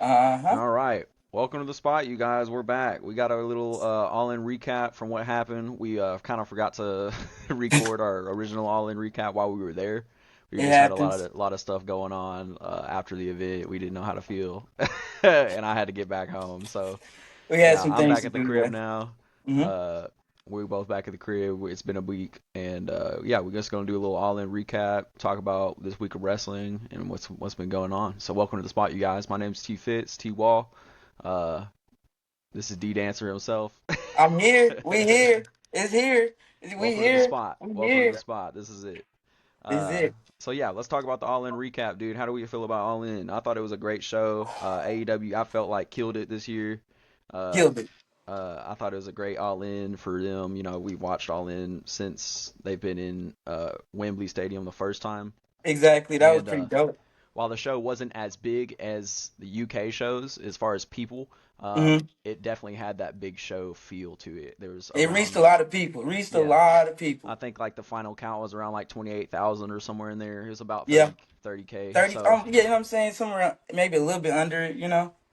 Uh-huh. All right. Welcome to the spot, you guys. We're back. We got our little all-in recap from what happened. We kind of forgot to record our original all-in recap while we were there. We It just had a lot happens. of lot of stuff going on after the event. We didn't know how to feel, and I had to get back home. So We had yeah, some I'm things back to at the do crib there. now. Hmm. Uh, we're both back at the crib. It's been a week, and yeah, we're just gonna do a little all-in recap, talk about this week of wrestling and what's been going on. So welcome to the spot, you guys. My name's T Fitz, T Wall. Uh, this is D Dancer himself. I'm here. We here. It's here. We Welcome to the here. spot. We Welcome to the here. spot. This is it. Is Uh, it. so yeah, let's talk about the All In recap, dude. How do we feel about All In? I thought it was a great show. AEW, I felt like killed it this year. Uh, Killed it. I thought it was a great All In for them. You know, we watched All In since they've been in Wembley Stadium the first time, Exactly. That was and pretty dope. while the show wasn't as big as the UK shows as far as people, Hmm. it definitely had that big show feel to it. There was It reached a around, lot of people. Reached a yeah, lot of I people. think like the final count was around like 28,000 or somewhere in there. It was about Yeah. 30k. 30. So, Yeah, you know what I'm saying? Somewhere maybe a little bit under it.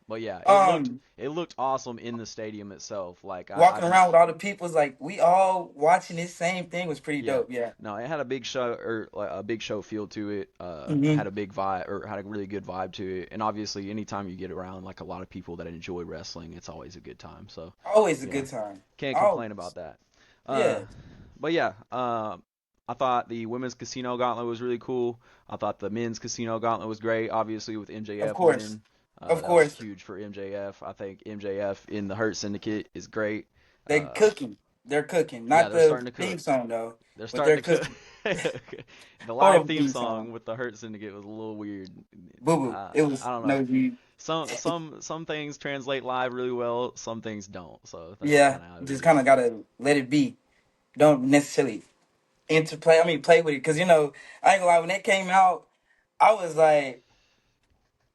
but yeah, Um, it looked awesome in the stadium itself. Like I Walking around just with all the people's like we all watching this same thing was pretty yeah. dope. Yeah. No, it had a big show or like a big show feel to it. Hmm. Had a big vibe or had a really good vibe to it. And obviously, anytime you get around like a lot of people that enjoy wrestling, it's always a good time. So, Always a you know, good time. can't complain Always. about that. Uh, Yeah. but yeah, I thought the women's casino gauntlet was really cool. I thought the men's casino gauntlet was great. Obviously, with Of MJF course. winning, Of that was course. huge for MJF. I think MJF in the Hurt Syndicate is great. They Uh, cooking. They're cooking. yeah, Not they're the starting to theme cook. song though, They're but starting they're to cook. cooking. The live Horrible theme theme song. song with the Hurt Syndicate was a little weird. Boo boo. It I was don't know. no you. Some things translate live really well. Some things don't. So that's just Yeah. kind of how it Just kind is. of gotta let it be. Don't necessarily interplay. I mean, play with it because I ain't gonna lie. When it came out, I was like,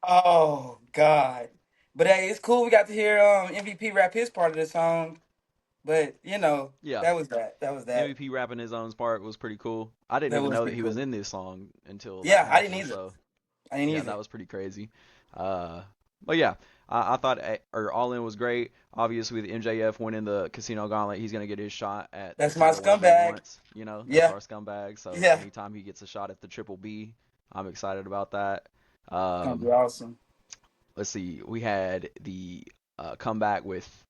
oh god. But hey, it's cool. We got to hear MVP rap his part of the song. But Yeah, that was that. That was that. MVP rapping his own part was pretty cool. I didn't That even was know that pretty he was cool. in this song until that Yeah, I didn't happened. either. So I didn't yeah, either. that was pretty crazy. Uh, but yeah, I thought or All In was great. Obviously, with MJF winning the Casino Gauntlet, he's gonna get his shot at the That's my title whenever he scumbag. wants. You know, that's Yeah, our scumbag. So yeah. anytime he gets a shot at the Triple B, I'm excited about that. It's gonna be Um, awesome. let's see, we had the comeback with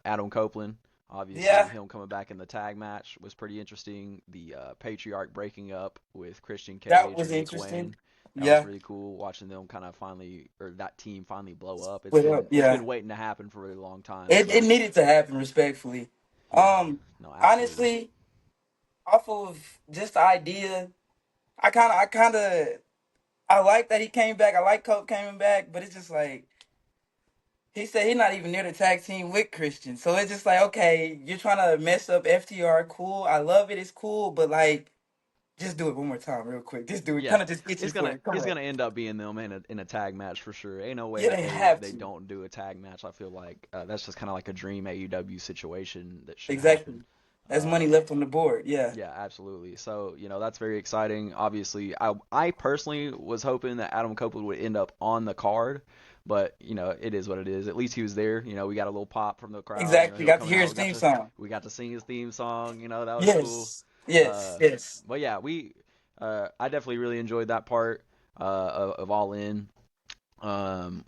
Adam Copeland. Obviously, Yeah, him coming back in the tag match was pretty interesting. The Patriarch breaking up with Christian that Cage was and Nick interesting. Wayne. That was Yeah, really cool watching them kind of finally, or that team finally blow up. split up. It's Yeah, been waiting to happen for a really long time. it So needed to happen respectfully. yeah, no, absolutely. Honestly, off of just the idea, I like that he came back. I like Cope coming back, but it's just like he said he's not even near the tag team with Christian. So it's just like, okay, you're trying to mess up FTR. Cool, I love it. It's cool, but like, just do it one more time, real quick. Just do it. Yeah, Kind of just itching for it. Come it's on. gonna end up being them in a tag match for sure. Ain't no way Yeah, that they have they to. don't do a tag match. I feel like that's just kind of like a dream AEW situation that should Exactly. happen. That's money Uh, left on the board. Yeah. yeah, absolutely. So that's very exciting. Obviously, I personally was hoping that Adam Copeland would end up on the card, but it is what it is. At least he was there. We got a little pop from the crowd. Exactly. Him Got to coming hear out. his theme song. We got to sing his theme song. That was cool. Yes. Yes. Yes. But yeah, I definitely really enjoyed that part of All In.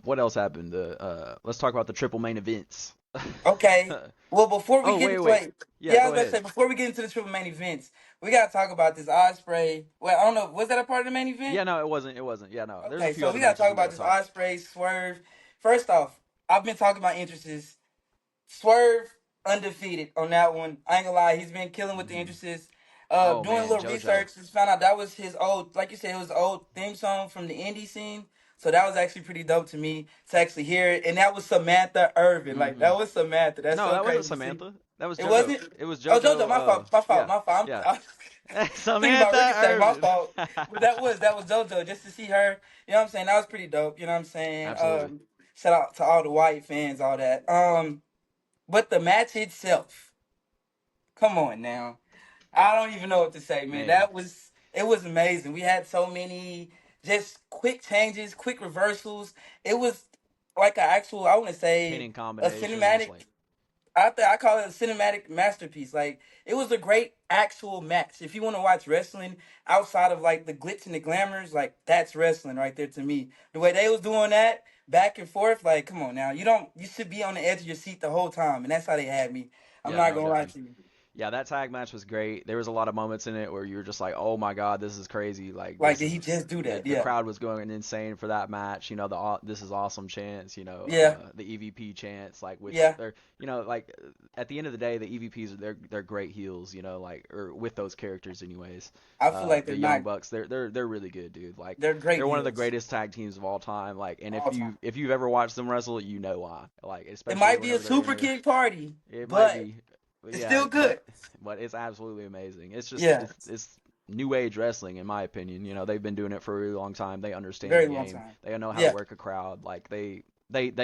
What else happened? Let's talk about the triple main events. Okay. Well, before we Oh, get wait, into wait. like, Yeah, yeah, I go was about to ahead. say before we get into the triple main events, we gotta talk about this Osprey. Well, I don't know. Was that a part of the main event? Yeah, no, it wasn't. It wasn't. Yeah, no. There's a Okay, few so other we gotta matches talk we got about to this talk. Osprey Swerve. First off, I've been talking about entrances. Swerve undefeated on that one. I ain't gonna lie, he's been killing with the Hmm. entrances. Oh Doing a man, little JoJo. research, just found out that was his old, like you said, it was the old theme song from the indie scene. So that was actually pretty dope to me to actually hear it. And that was Samantha Irvin. Like Hmm. that was Samantha. That's No, so that wasn't crazy to see. Samantha. That was It JoJo. wasn't. It was Oh, JoJo, JoJo. my fault, my fault, Yeah, my fault. yeah. I'm thinking about Samantha Ricochet, my Irvin. fault. But that was JoJo. Just to see her, you know what I'm saying? That was pretty dope. You know what I'm saying? Absolutely. Shout out to all the white fans, all that. But the match itself, come on now. I don't even know what to say, man. Man. It was amazing. We had so many just quick changes, quick reversals. It was like an actual, I want to say Pinning a combinations, cinematic. like I call it a cinematic masterpiece. Like it was a great actual match. If you want to watch wrestling outside of like the glitz and the glamours, like that's wrestling right there to me. The way they was doing that back and forth, like come on now, you should be on the edge of your seat the whole time, and that's how they had me. I'm yeah, not no, gonna lie definitely. to you. Yeah, that tag match was great. There was a lot of moments in it where you were just like, "Oh my God, this is crazy!" Like Like this did he is just do that? the Yeah, crowd was going insane for that match. You know, this is awesome chants. You know, yeah, the EVP chants, like which yeah. they're you know like at the end of the day, the EVPs they're great heels. You know, like or with those characters anyways. I feel like The they're Young not. Bucks, they're really good, dude. Like They're great they're one of the heels greatest tag teams of all time. Like, and all time. if you've ever watched them wrestle, you know why. Like It especially might be a whenever they're in super there. kick party, It might but be, it's yeah, still good. but it's absolutely amazing. It's just Yeah, it's new age wrestling in my opinion. You know, they've been doing it for a really long time. They understand the very long game. time. They know how to Yeah, work a crowd. Like they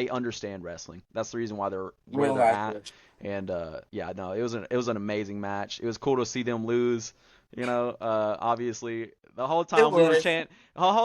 understand wrestling. That's the reason why they're where real they're life. at. And yeah, no, it was an amazing match. It was cool to see them lose. You know, obviously It was. the whole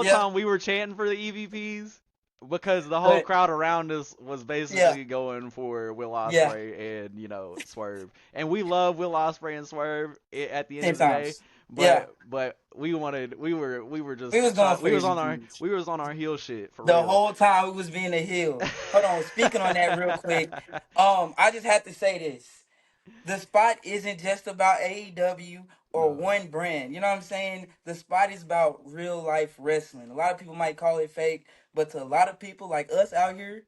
Yeah, time we were chanting for the EVPs because the whole but crowd around us was yeah, basically going for Will yeah. Ospreay and Swerve, and we love Will Ospreay and Swerve at the end Ten of the day. times. Yeah, But we were we just was going for EVPs we was on our heel shit for the real. whole time. We was being a heel. Hold on. Speaking on that real quick. I just have to say this. The spot isn't just about AEW or No, one brand. You know what I'm saying? The spot is about real life wrestling. A lot of people might call it fake, but to a lot of people like us out here,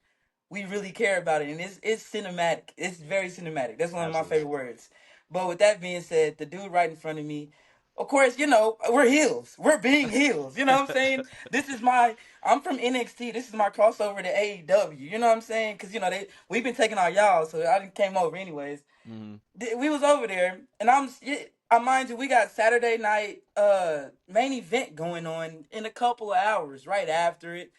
we really care about it, and it's cinematic. It's very cinematic. That's one of my absolutely. favorite words. But with that being said, the dude right in front of me, of course, we're heels. We're being heels. You know what I'm saying? This is my. I'm from NXT. This is my crossover to AEW. You know what I'm saying? Because we've been taking our y'all, so I didn't came over anyways. Mhm. We was over there, and I mind you, we got Saturday night main event going on in a couple of hours. Right after it,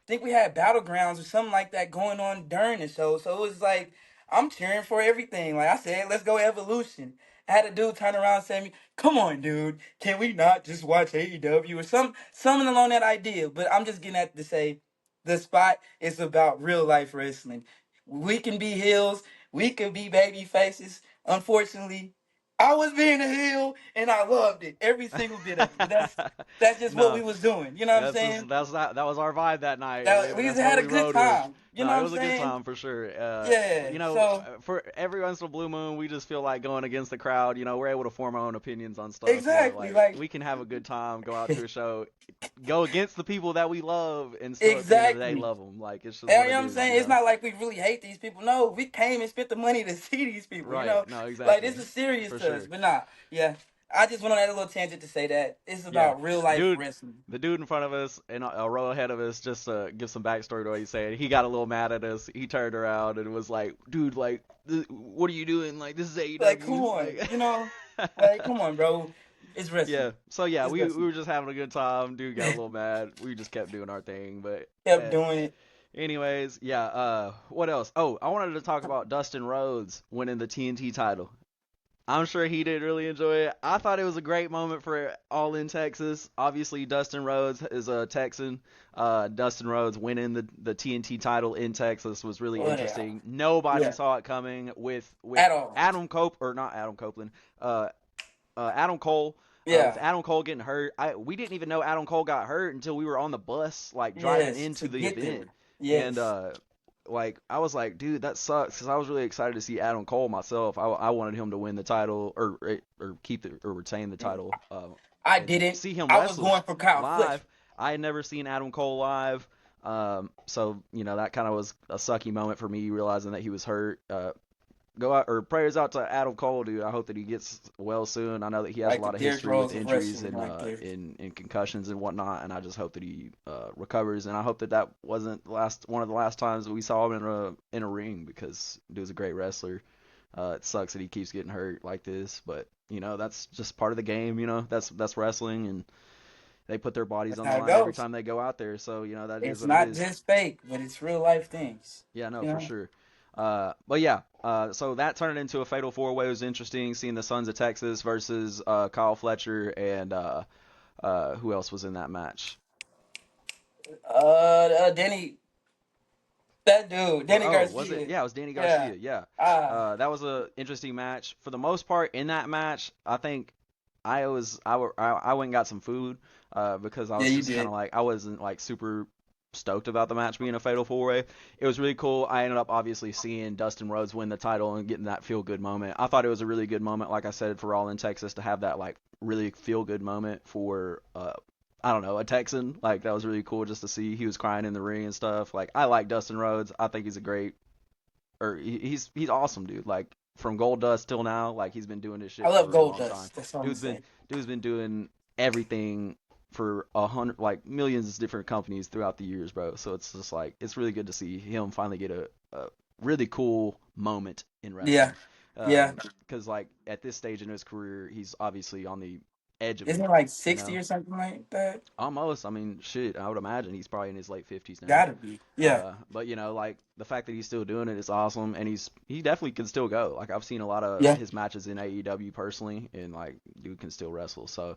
think we had battlegrounds or something like that going on during the show. So it was like I'm cheering for everything. Like I said, let's go Evolution. I had a dude turn around and say to me, "Come on, dude, can we not just watch AEW or something along that idea?" But I'm just getting at to say, the spot is about real life wrestling. We can be heels, we can be baby faces. Unfortunately, I was being a heel and I loved it, every single bit of it. But that's just what No, we was doing. You know what I'm saying? that was our vibe that night. That we just That's what had a we good rode with. time. You know No, what it I'm was a good saying? time for sure. Yeah. So For every once in a blue moon, we just feel like going against the crowd. You know, we're able to form our own opinions on stuff. You know, exactly, like like we can have a good time, go out to a show, go against the people that we love, and still at the end of the day exactly. love them. Like it's just And what you know it what I'm is. saying? You It's know. not like we really hate these people. No, we came and spent the money to see these people. Right. No, Like exactly. this is serious For to us. sure. But nah, yeah. I just went on that little tangent to say that it's Yeah, about real life dude, wrestling. the dude in front of us and a row ahead of us, just to give some backstory to what he's saying, he got a little mad at us. He turned around and was like, "Dude, like, what are you doing? Like, this is Like, come AEW." on, Like, like, come on, bro. It's yeah. wrestling. So yeah, It's we wrestling. were just having a good time. Dude got a little mad. We just kept doing our thing, but. Kept doing it. Anyways, yeah. What else? Oh, I wanted to talk about Dustin Rhodes winning the TNT title. I'm sure he did really enjoy it. I thought it was a great moment for All in Texas. Obviously, Dustin Rhodes is a Texan. Dustin Rhodes winning the TNT title in Texas was really Oh yeah, interesting. Nobody yeah, saw it coming with at all. Adam Cope or not Adam Copeland. Adam Cole. With Yeah, Adam Cole getting hurt, we didn't even know Adam Cole got hurt until we were on the bus, like driving yes, to into the get event, there. and Yes, like I was like, dude, that sucks because I was really excited to see Adam Cole myself. I wanted him to win the title or keep it or retain the title I and didn't. see him I was wrestle going for Kyle Fletcher. live. I had never seen Adam Cole live, so that kind of was a sucky moment for me realizing that he was hurt. Go out or prayers out to Adam Cole, dude. I hope that he gets well soon. I know that he has a Like the lot of Derrick history with Rose of injuries wrestling, and right there. in concussions and whatnot, and I just hope that he recovers. And I hope that that wasn't one of the last times that we saw him in a ring because dude was a great wrestler. It sucks that he keeps getting hurt like this, but that's just part of the game. That's wrestling, and they put their bodies That's on the how it line every goes. time they go out there. So that is It's what it not is. just fake, but it's real life things. Yeah, no, You for know. sure. But yeah, so that turned into a fatal four way. It was interesting seeing the Sons of Texas versus Kyle Fletcher and who else was in that match? Danny. That dude, Danny Oh, was it? Garcia. Yeah, it was Danny Yeah. Garcia. Yeah, Ah, that was a interesting match. For the most part, in that match, I think I went and got some food because I yeah, was you just kind did. of like I wasn't like super stoked about the match being a fatal four way. It was really cool. I ended up obviously seeing Dustin Rhodes win the title and getting that feel good moment. I thought it was a really good moment, like I said, for All in Texas to have that like really feel good moment for I don't know, a Texan. Like that was really cool just to see. He was crying in the ring and stuff. Like I like Dustin Rhodes. I think he's a great or he's awesome, dude. Like from Gold Dust till now, like he's been doing this I shit for a love really Gold long time. Dust. That's all I'm gonna Dude's been say. dude's been doing everything for 100 like millions of different companies throughout the years, bro. So it's just like it's really good to see him finally get a really cool moment in Yeah, wrestling. yeah. Because like at this stage in his career, he's obviously on the edge of Isn't it, it like you 60 know. or something like that? Almost. I mean, shit. I would imagine he's probably in his late 50s now. Gotta be. Yeah, But you know, like the fact that he's still doing it is awesome, and he definitely can still go. Like I've seen a lot of yeah. his matches in AEW personally, and like dude can still wrestle. So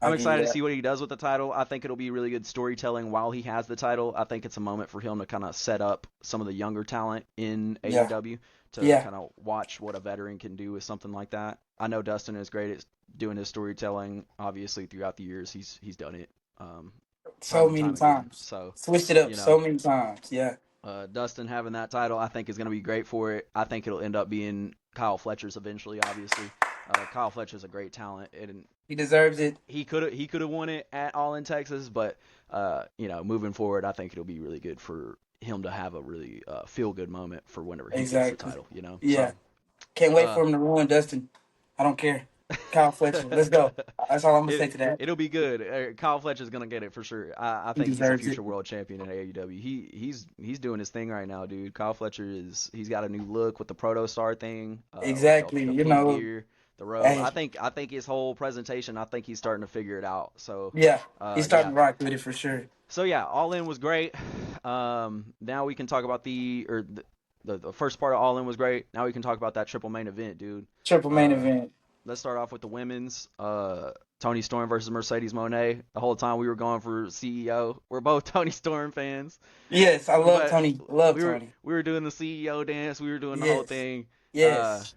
I I'm give you excited to that. see what he does with the title. I think it'll be really good storytelling while he has the title. I think it's a moment for him to kind of set up some of the younger talent in Yeah, AEW to yeah. kind of watch what a veteran can do with something like that. I know Dustin is great at doing his storytelling. Obviously, throughout the years, he's done it So time and many time again. times. So Switched it up you know, so many times. Yeah, Dustin having that title, I think is going to be great for it. I think it'll end up being Kyle Fletcher's eventually. Obviously, Kyle Fletcher's a great talent, and he deserves it. he could have won it at All in Texas, but you know, moving forward, I think it'll be really good for him to have a really feel good moment for whenever he gets the Exactly. title. You know, Yeah. so. Can't wait Uh, for him to ruin Dustin. I don't care. Kyle Fletcher. Let's go. That's all I'm gonna it say to that. it'll be good. Kyle Fletcher's gonna get it for sure. I He think he's a deserves it. future world champion in AEW. He's doing his thing right now, dude. Kyle Fletcher he's got a new look with the Proto Star thing, with Exactly. the You pink know, gear, the robe. hey, I think his whole presentation. I think he's starting to figure it out. So, yeah, he's yeah. starting to rock with it for sure. So yeah, All In was great. Now we can talk about the first part of All In was great. Now we can talk about that triple main event, dude. Triple main Uh, event. let's start off with the women's. Tony Storm versus Mercedes Moné. The whole time we were going for CEO. We're both Tony Storm fans, Yes, I love but Tony. Love Tony. we were doing the CEO dance. We were doing the whole Yes. thing. Uh, Yes.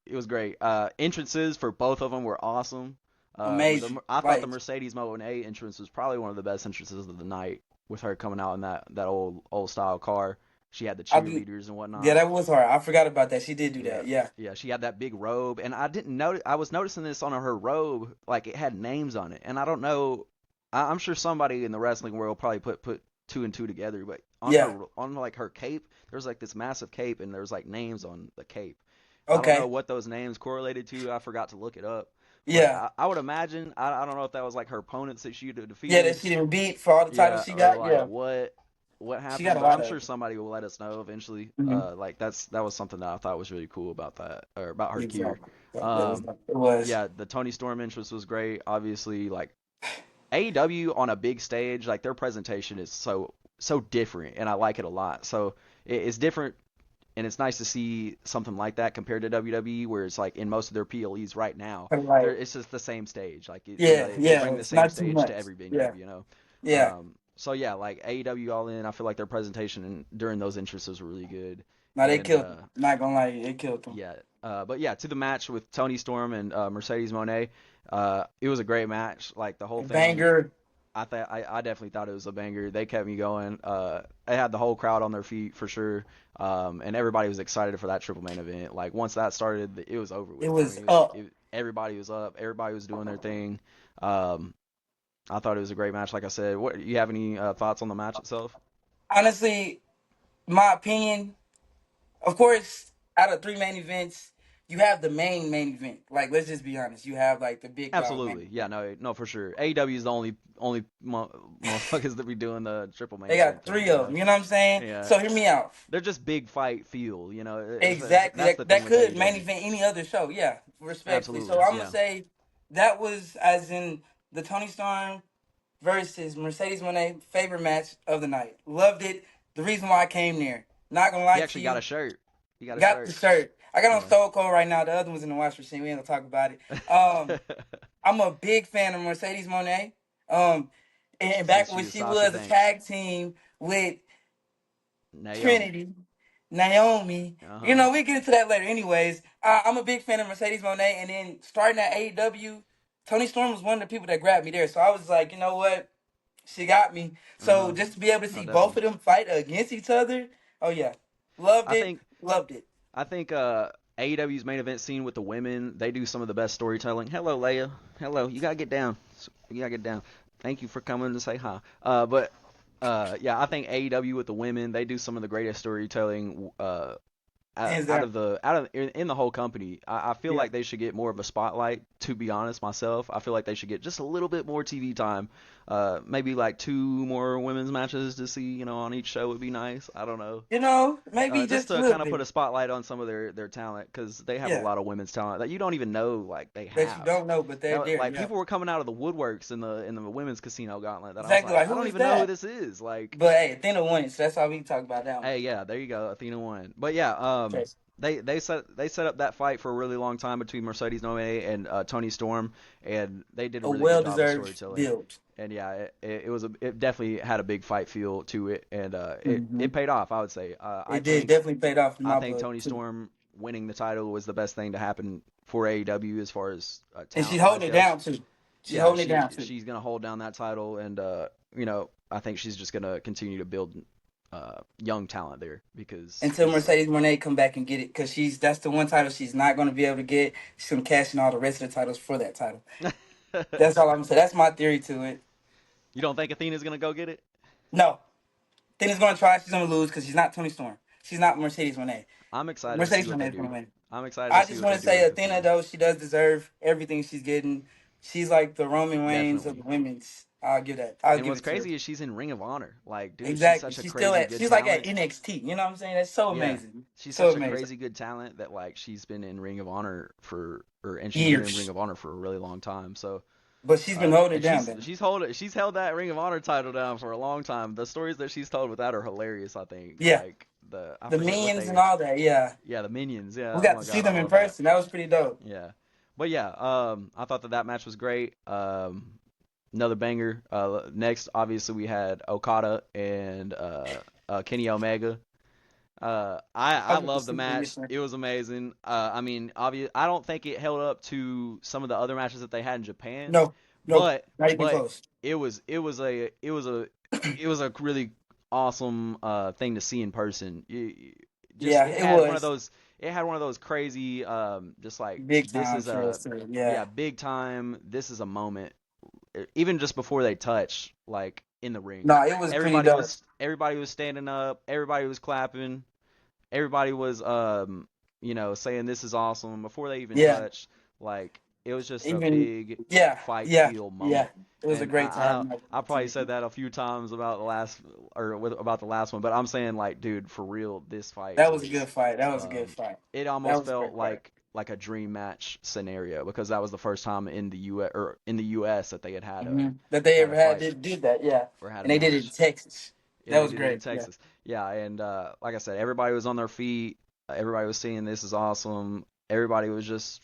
it was great. Entrances for both of them were awesome. Amazing. I thought the Like, Mercedes Moné entrance was probably one of the best entrances of the night with her coming out in that old style car. She had the I do. cheerleaders and Yeah, whatnot. that was hard. I forgot about that. She did do Yeah, that. Yeah. yeah, she had that big robe, and I didn't notice. I was noticing this on her robe, like it had names on it, and I don't know. I'm sure somebody in the wrestling world probably put two and two together, but Yeah. on like her cape, there's like this massive cape, and there's like names on the cape. I don't know Okay. what those names correlated to. I forgot to look it up, but Yeah. I would imagine. I don't know if that was like her opponents that she Yeah, that defeated, she didn't beat for all the titles yeah, she or got. like Yeah. what She got happened, a but lot I'm of sure it. somebody will let us know eventually. Hmm. Like that was something that I thought was really cool about that or about her gear. Exactly. Um, It was. yeah, the Tony Storm interest was great. Obviously, like AEW on a big stage, like their presentation is so different, and I like it a lot. So it's different, and it's nice to see something like that compared to WWE, where it's like in most of their PLEs right now, Like, it's just the same stage. Like yeah, they yeah. bring the It's same not too stage to much. every venue, Yeah. you know. Yeah. So yeah, like AEW All In, I feel like their presentation during those entrances were really good, No, they and killed him. Not gonna lie, they killed him. yeah, but yeah, to the match with Tony Storm and Mercedes Moné, it was a great match. Like the whole thing, Banger. I definitely thought it was a banger. They kept me going. They had the whole crowd on their feet for sure, and everybody was excited for that triple main event. Like once that started, it was over It with. I was mean, up. everybody was up, everybody was doing their thing. Um, I thought it was a great match. Like I said, what you have any thoughts on the match itself? Honestly, my opinion, of course, out of three main events, you have the main event. Like, let's just be honest. You have like the big dog main Absolutely, yeah, event. no, for sure. AEW is the only motherfuckers that be doing the triple main They event got thing. three You of know, them. You know what I'm saying? yeah, So hear me out. they're just big fight feel. You know, Exactly. that's the thing That with could main AEW. event any other show. Yeah, respectfully. So Absolutely, I'm gonna yeah. say that was as in the Tony Storm versus Mercedes Moné favorite match of the night. Loved it. The reason why I came there. Not gonna He lie to actually got a you. shirt. He got a Got the shirt. shirt. I got on Yeah. Stone Cold right now. The other one's in the wash machine. We ain't gonna talk about it. I'm a big fan of Mercedes Moné. And back Since when she was she Sasha was a Banks. tag team with Naomi. Trinity, Naomi. Uh You huh. know, we get into that later. Anyways, I'm a big fan of Mercedes Moné, and then starting at AEW, Tony Storm was one of the people that grabbed me there. So I was like, you know what? She got me. Uh So huh. just to be able to No, see both definitely. of them fight against each other, oh yeah, loved I it, think loved it. I think AEW's main event scene with the women, they do some of the best storytelling. Hello, Leia. Hello. You gotta get down. You gotta get down. Thank you for coming to say hi. But yeah, I think AEW with the women, they do some of the greatest storytelling Hands out down. of the out of in the whole company. I feel Yeah. like they should get more of a spotlight. To be honest, myself, I feel like they should get just a little bit more TV time. Maybe like two more women's matches to see, on each show would be nice. I don't know. You know, maybe Just just a to little kind of put bit. a spotlight on some of their talent because they have a Yeah. lot of women's talent that you don't even know like they That you have. don't know, but they're there. Like Yeah. people were coming out of the woodworks in the women's casino gauntlet that I was Exactly. like, Like I who don't is even know who that? this is. Like, But hey, Athena won, so that's all we can talk about that one. hey, yeah, there you go, Athena won. But yeah, Okay. they set up that fight for a really long time between Mercedes Moné and Tony Storm, and they did a A really good well job of deserved storytelling. build. And yeah, it definitely had a big fight feel to it, and Hmm. it paid off. I would say. It did definitely paid off in I my think book Tony too. Storm winning the title was the best thing to happen for AEW as far as And she's talent wise holding it goes. down too. She's Yeah, holding it down too. she's gonna hold down that title, and I think she's just gonna continue to build young talent there because Until Mercedes Moné come back and get it, because that's the one title she's not going to be able to get. She's going to cash in all the rest of the titles for that title. That's all I'm saying. That's my theory to it. you don't think Athena's gonna go get it? No, Athena's going to try. She's going to lose because she's not Tony Storm. She's not Mercedes Moné. I'm excited to see Mercedes what they Moné is going do. to win. I'm excited to I see just what want they to do say with Athena, Athena. though, she does deserve everything she's getting. She's like the Roman Reigns of Definitely. the women's. I'll give that. I'll And give what's it to her. crazy is she's in Ring of Honor. Like, dude, she's Exactly. such a She's like at talent. NXT. You know what I'm saying? That's so Yeah, amazing. she's So such a amazing. crazy good talent that like she's been in Ring of Honor and she's been in Ring Years. of Honor for a really long time. So, But she's been holding it and down, then. she's held that Ring of Honor title down for a long time. The stories that she's told with that are hilarious. I think Yeah. like I The forget what minions and they, all that. Yeah. yeah, the minions. Yeah, We oh got my to see god, I them in love that. person. That was pretty dope. Yeah, but yeah, I thought that match was great. Another banger. Next, obviously we had Okada and Kenny Omega. I I was with the love the super match. finisher. It was amazing. I mean, I don't think it held up to some of the other matches that they had in Japan, No, no, but not even but close. it was a really awesome thing to see in person. Just Yeah, it was it had one of those crazy just like big this time is for a us. Too. yeah, Yeah, big time. This is a moment. Even just before they touch, like in the ring, no, it was pretty dope. everybody was standing up, everybody was clapping, everybody was saying this is awesome before they even Yeah, touched. Like it was just a even big yeah, fight yeah, feel yeah. moment. It was a And great time. I probably said that a few times about the last about the last one, but I'm saying like, dude, for real, this fight That was a good was fight. That was a good um, fight. it That almost was a felt great fight. like a dream match scenario because that was the first time in the US that they That they had ever a had fight did that. Yeah, or had a and they did it in match. Texas. And That they was did it in great. Yeah, Texas. Yeah, and like I said, everybody was on their feet. Everybody was saying this is awesome. Everybody was just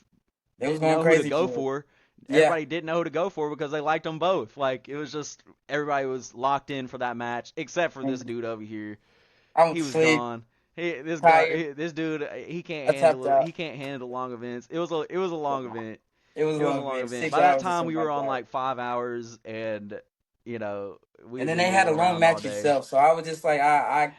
it was didn't going know who to crazy go for it. for. Yeah, Everybody didn't know who to go for because they liked them both. Like it was just everybody was locked in for that match, except for this and dude over here. I'm He was sleep, gone. tired. This dude, I tapped he out. can't handle long events. It was a long event. It was a It was a long long bit, event. six By that hours or time, we something were like on that. like 5 hours, and we And had then been they had moving a long around all match day. itself, so I was just like, I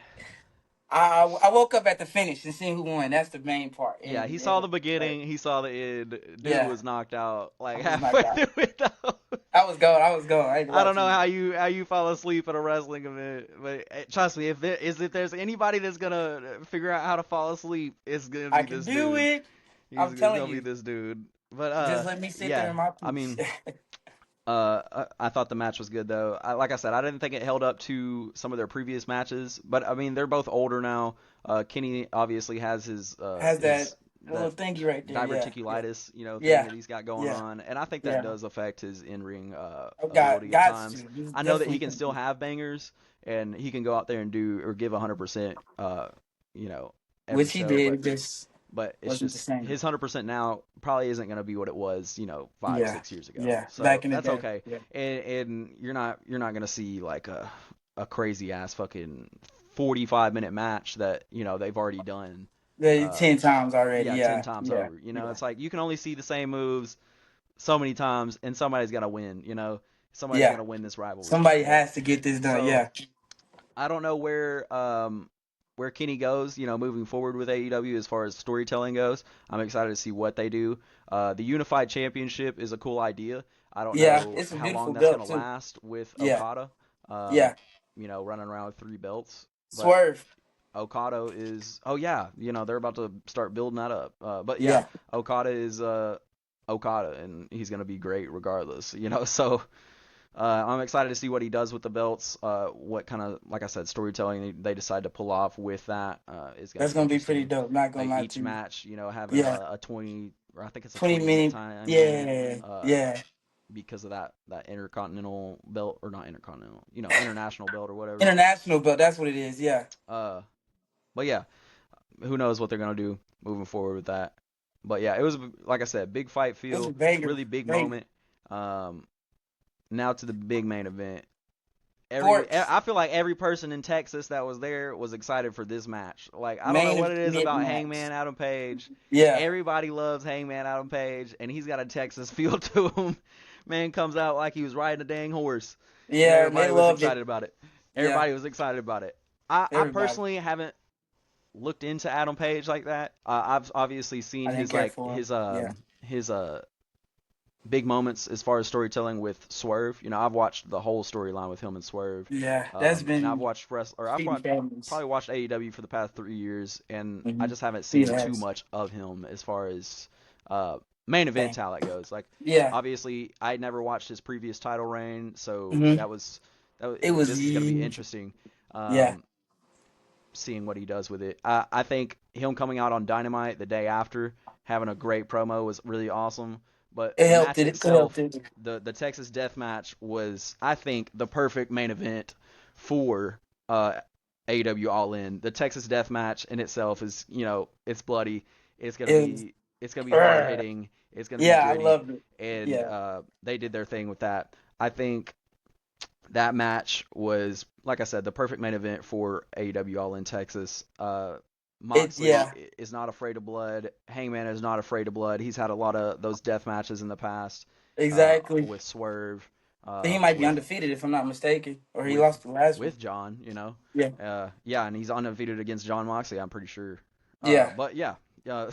woke up at the finish and seen who won. That's the main part. Yeah, he saw And the like, beginning, he saw the end. Dude yeah, was knocked out I like was knocked halfway out. through it though. I was going. I was going. I ain't I lie don't to know you. how you fall asleep at a wrestling event, but trust me, if there's anybody that's gonna figure out how to fall asleep, it's gonna I be can this do dude. it. I'm It's telling gonna be you. this dude. But Just let me sit there yeah, in my I peace. mean, I thought the match was good though. Like I said, I didn't think it held up to some of their previous matches, but I mean they're both older now. Kenny obviously has Has that his little that thingy right there? Yeah, yeah, diverticulitis, thing yeah, that he's got going yeah, on, and I think that yeah. does affect his in-ring Oh, ability at God's to. times. He's I know that he definitely can still thinking. have bangers, and he can go out there and do or give 100%, you know, every Which he show, did. It just but it's wasn't the just same. his 100% now probably isn't going to be what it was, 5, Yeah, 6 years ago. yeah. So Back in the that's day. okay. Yeah. And you're not going to see like a crazy ass fucking 45-minute match that they've already done. 10 times already. Yeah, 10 Yeah, times yeah, over. yeah, It's like you can only see the same moves so many times, and somebody's got to win. Somebody's yeah. going to win this rivalry. Somebody And has to get this done. so Yeah, I don't know where Kenny goes, moving forward with AEW as far as storytelling goes. I'm excited to see what they do. The Unified Championship is a cool idea. I don't yeah. know It's a how long beautiful that's going belt to too. last with Yeah, Okada, um, yeah. running around with 3 belts. But Swerve. Okada is, oh yeah, they're about to start building that up. But yeah, Yeah, Okada is Okada, and he's going to be great regardless. So I'm excited to see what he does with the belts. What kind of, like I said, storytelling they decide to pull off with that is going to that's be gonna be pretty interesting. dope. Not gonna lie Each to you. match, having Yeah, a 20, or I think it's a 20 20-minute minute. time limit, Yeah, yeah. because of that intercontinental belt, or not intercontinental, international belt or whatever. International belt. That's what it is. Yeah. Uh, but yeah, who knows what they're gonna do moving forward with that. But yeah, it was, like I said, big fight It was a feel, banger. really big Banger. moment. Um, Now to the big main event. Sports. I feel like every person in Texas that was there was excited for this match. Like, I don't know what Main it is event about match. Hangman Adam Page. Yeah. Everybody loves Hangman Adam Page, and he's got a Texas feel to him. Man comes out like he was riding a dang horse, and Yeah, they everybody was loved it. excited about it. Yeah, Everybody was excited about it. I everybody. personally haven't looked into Adam Page like that. I've obviously seen I didn't his care like for him. Yeah. his big moments as far as storytelling with Swerve. I've watched the whole storyline with him and Swerve, Yeah, that's and I've been watched feeding families. probably watched AEW for the past 3 years, and I Mm-hmm. just haven't He seen too has. much of him as far as main event Dang. talent goes. Like, Yeah. obviously, I never watched his previous title reign, so Mm-hmm. that was It was. this is gonna be interesting. Yeah. Um, Seeing what he does with it. I think him coming out on Dynamite the day after, having a great promo was really awesome. But It the helped match it. It helped itself, it. the Texas Death Match was, I think, the perfect main event for AEW All In. The Texas Death Match in itself is, it's bloody. It's gonna It was. be it's gonna be hard hitting. It's gonna be Yeah, I gritty, loved it. and Yeah. they did their thing with that. I think that match was, like I said, the perfect main event for AEW All in Texas. Moxley Yeah. is not afraid of blood. Hangman is not afraid of blood. He's had a lot of those death matches in the past Exactly. with Swerve, I think he might be with undefeated if I'm not mistaken, or he with lost the last one. with John. Yeah. Yeah, and he's undefeated against John Moxley, I'm pretty sure. Yeah. But yeah, uh,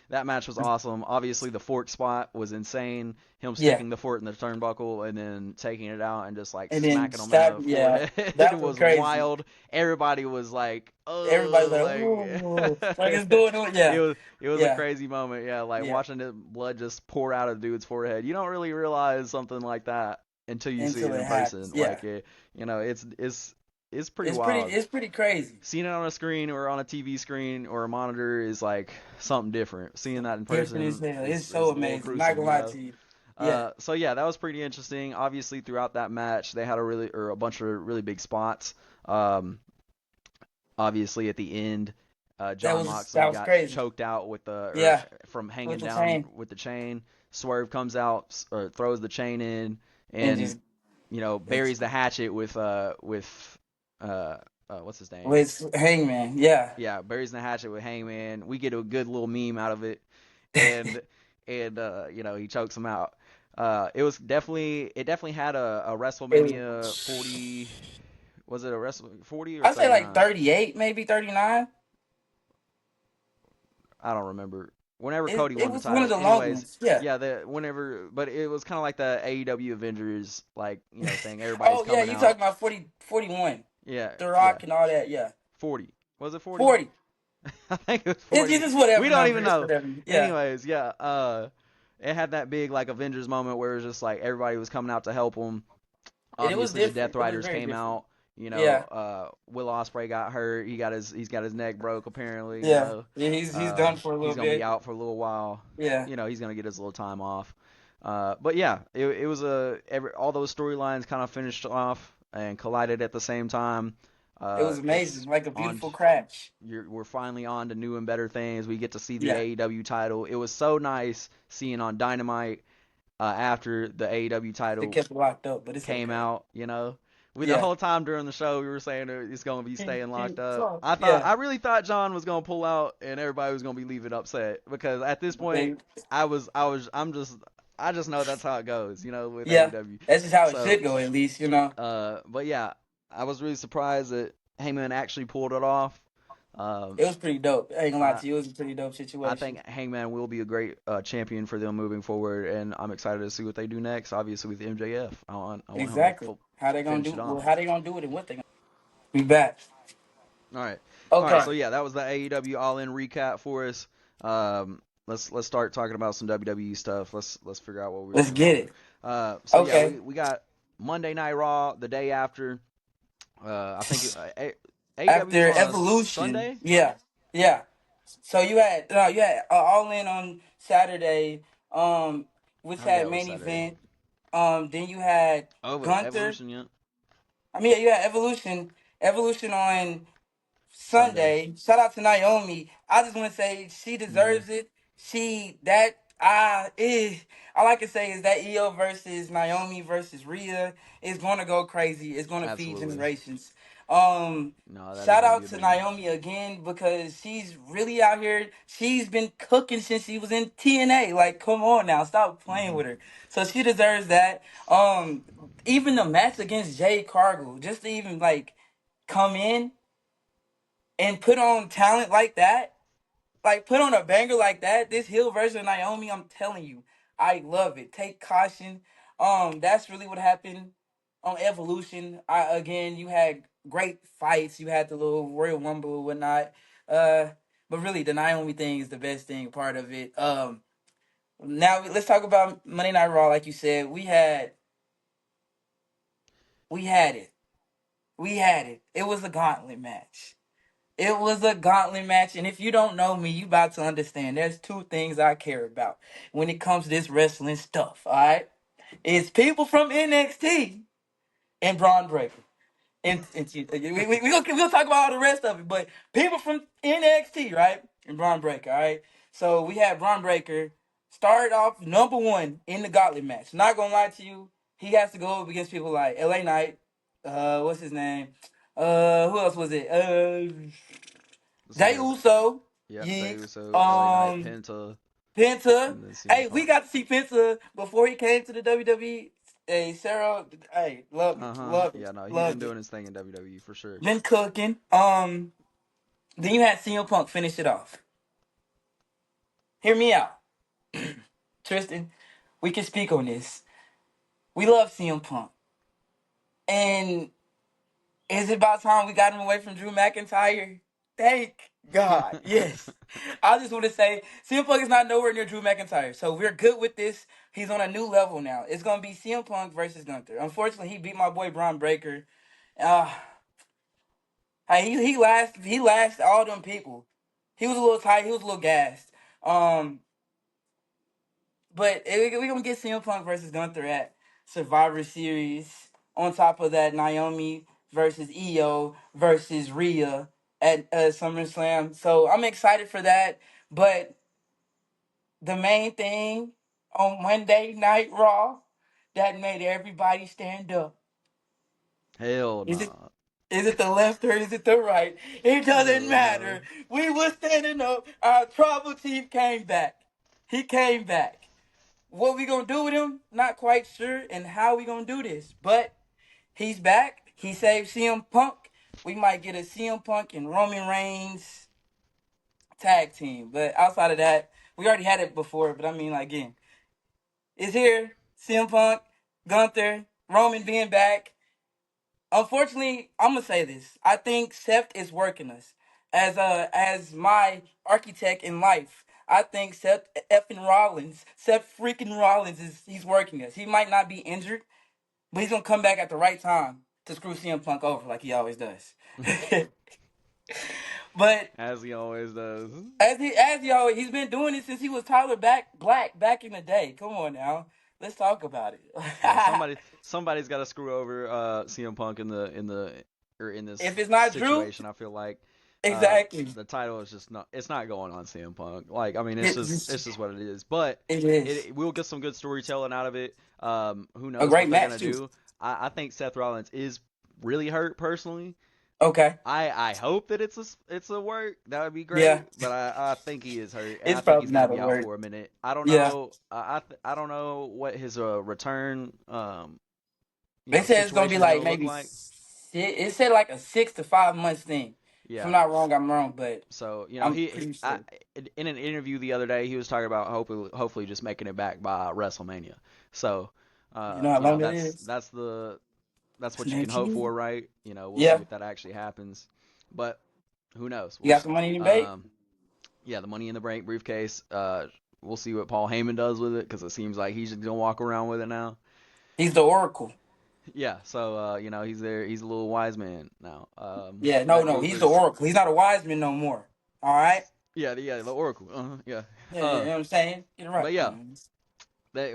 that match was awesome. Obviously, the fork spot was insane. Him Yeah. sticking the fork in the turnbuckle and then taking it out and just like And then smacking him in the stab. Yeah. forehead That was was crazy. wild. Everybody was like, Everybody's "Oh, like, like." "Ooh, like it's doing it." Yeah. It was a Yeah. crazy moment. Yeah, like Yeah. watching the blood just pour out of the dude's forehead. You don't really realize something like that until you see it Until in it happens. person. Yeah. Like it's pretty It's pretty. wild. It's pretty crazy. Seeing it on a screen or on a TV screen or a monitor is like something different. Seeing that in Different as person hell. It's is so a little amazing. Not gruesome, gonna lie to you. Yeah. So yeah, that was pretty interesting. Obviously, throughout that match, they had a bunch of really big spots. Um, Obviously, at the end, John Moxley That was got crazy. choked out Yeah. from With hanging the down chain with the chain. Swerve comes out, or throws the chain in, and and just it's buries the hatchet with what's his name? with Hangman. Yeah. Yeah, buries the hatchet with Hangman. We get a good little meme out of it, and he chokes him out. It definitely had a It WrestleMania 40. was. Was it a Wrestle 40 or I'd say like 39? 38, maybe 39. I don't remember. Whenever It Cody it won the was one of title. the long Anyways, ones. Yeah. yeah, but it was kind of like the AEW Avengers like thing. Everybody's Oh yeah, coming you talking out. about 40, 41. Yeah, The yeah. Rock and all that. Yeah. 40. Was it 40? 40. I think it was It's 40. just We whatever don't number. even It's know. whatever. Yeah. Anyways, yeah. It had that big like Avengers moment where it was just like everybody was coming out to help him. And it was Obviously, the Death different. It was Riders very came different. out. Yeah. Will Ospreay got hurt. He's got his neck broke apparently. Yeah. Yeah. He's done for a He's little gonna be bit. out for a little while. Yeah. He's gonna get his little time off. But yeah, it was all those storylines kind of finished off and collided at the same time. It was It's amazing. Like a on. beautiful crash. We're finally on to new and better things. We get to see the Yeah. AEW title. It was so nice seeing on Dynamite after the AEW They title kept it locked up, but it's came okay. out. the Yeah. whole time during the show, we were saying it's gonna be staying Can locked up. talk. Yeah. I really thought John was gonna pull out and everybody was gonna be leaving upset because at this point, They, I just know that's how it goes, with yeah. AEW. That's just how it So, should go, at least. but yeah, I was really surprised that Heyman actually pulled it off. Um, It was pretty dope. I ain't gonna lie I to you. It was a pretty dope I situation. think Hangman will be a great champion for them moving forward, and I'm excited to see what they do next. Obviously with MJF, I want him to Exactly. How they gonna finish do? it Well, off. how they gonna do it and what they gonna be back? All right, Okay. So yeah, that was the AEW All In recap for us. Let's start talking about some WWE stuff. Let's figure out what we were Let's gonna get talk. it. So yeah, Okay. we got Monday Night Raw the day after. I think AEW was After on a Evolution, Sunday. yeah, yeah. So you had All In on Saturday, um, which Oh yeah, had it was main Saturday. event. Then you had Oh, with Gunther. Evolution yet? I mean, yeah, you had Evolution on Sunday. Sunday. Shout out to Naomi. I just want to say she Mm-hmm. deserves it. She that all I can say is that Io versus Naomi versus Rhea is going to go crazy. It's going to feed Absolutely. generations. No, that is Shout gonna out be a to big one. Naomi again because she's really out here. She's been cooking since she was in TNA. Like, come on now, stop playing Mm-hmm. with her. So she deserves that. Even the match against Jade Cargill, just to even like come in and put on talent like that, like put on a banger like that, this heel version of Naomi, I'm telling you, I love it. Take caution. That's really what happened on Evolution. Again, you had great fights. You had the little Royal Rumble and whatnot. Uh, but really, the Naomi thing is the best thing, part of it. Now let's talk about Monday Night Raw. Like you said, we had it. We had it. It was a gauntlet match. It was a gauntlet match, and if you don't know me, you about to understand. There's two things I care about when it comes to this wrestling stuff. All right, it's people from NXT and Braun Breaker. We'll talk about all the rest of it, but people from NXT, right, and Braun Breaker. All right, so we had Braun Breaker start off number one in the gauntlet match. Not gonna lie to you, he has to go up against people like LA Knight. What's his name? Who else was it? Let's Jay see. Uso, Yep. Jey Yeeks, Uso, LA Knight, Penta, Penta. and then CM Hey, we Punk. got to see Penta before he came to the WWE. Hey, Sarah, hey, love it, Uh huh. love it, Yeah. No, he's been loved it. doing his thing in WWE for sure. Been cooking. Then you had CM Punk finish it off. Hear me out, Tristan. We can speak on this. We love CM Punk, and is it about time we got him away from Drew McIntyre? Thank God. Yes. I just want to say CM Punk is not nowhere near Drew McIntyre. So we're good with this. He's on a new level now. It's going to be CM Punk versus Gunther. Unfortunately, he beat my boy Braun Breaker. Uh, he last all them people. He was a little tight. He was a little gassed. Um, but we going to get CM Punk versus Gunther at Survivor Series. On top of that, Naomi versus Io versus Rhea at SummerSlam. So I'm excited for that. But the main thing on Monday Night Raw that made everybody stand up. Hell Is it nah. is it the left or is it the right? It doesn't Oh no. matter. We were standing up. Our tribal chief came back. He came back. What we gonna do with him? Not quite sure. And how we gonna do this? But he's back. He saved CM Punk. We might get a CM Punk and Roman Reigns tag team. But outside of that, we already had it before. But I mean, like, again, it's here. CM Punk, Gunther, Roman being back. Unfortunately, I'm gonna say this. I think Seth is working us as my architect in life. I think Seth freaking Rollins is he's working us. He might not be injured, but he's gonna come back at the right time to screw CM Punk over like he always does. But As he always does. as he always he's been doing it since he was Black back in the day. Come on now, let's talk about it. Yeah, somebody's got to screw over CM Punk in this If it's not Drew, situation. I feel like exactly. the title is just not it's not going on CM Punk. Like I mean It's it's just what it is. But It is we'll get some good storytelling out of it. Who a knows great what they're match gonna too. do? I think Seth Rollins is really hurt personally. Okay. I hope that it's a work. That would be Yeah. great. But I think he is hurt, and I It's think he's probably gonna not a be out word. for a minute. I don't Yeah. know. I don't know what his return They said it's gonna be situation is like gonna look maybe like. it said like a 6 to 5 months thing. If I'm Yeah. not wrong, I'm wrong, but So I'm pretty sure. in an interview the other day, he was talking about hopefully just making it back by WrestleMania. So, You know how long that that's is? that's It's what you can hope next. for, right? We'll see Yeah. if that actually happens. But who knows? You got some money in the bank? Yeah, the Money in the Bank briefcase. We'll see what Paul Heyman does with it because it seems like he's just gonna walk around with it now. He's the Oracle. Yeah, so he's there. He's a little wise man now. Yeah, no, Let no, he's the Gunther's. Oracle. He's not a wise man no more. All right. Yeah, the Oracle. Yeah. Yeah, you Uh, know what I'm saying? You're right. but yeah,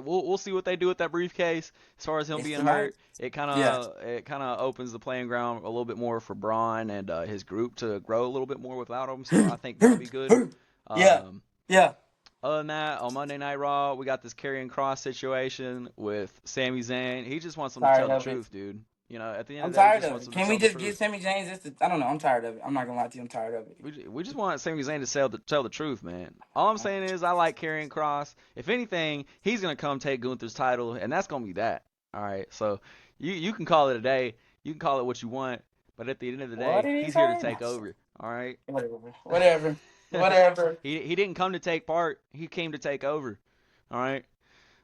we'll see what they do with that briefcase. As far as him It's being tonight. hurt, it kind Yeah. of it kind of opens the playing ground a little bit more for Braun and his group to grow a little bit more without him. So I think that'll be good. Yeah. Um, Yeah. Other than that, on Monday Night Raw, we got this Karrion Cross situation with Sami Zayn. He just wants them to tell Tired the of it. truth, dude. At the end I'm of the day, he tired just of wants it. them to Can we tell the just get truth. Sammy James? I don't know. I'm tired of it. I'm not gonna lie to you. I'm tired of it. We just want Sami Zayn to tell the truth, man. All I'm saying is I like Karrion Cross. If anything, he's gonna come take Gunther's title, and that's gonna be that. All right, so you can call it a day. You can call it what you want, but at the end of the What day, did he he's here to say? take over. All right. Whatever. Whatever. Whatever. He didn't come to take part. He came to take over. All right.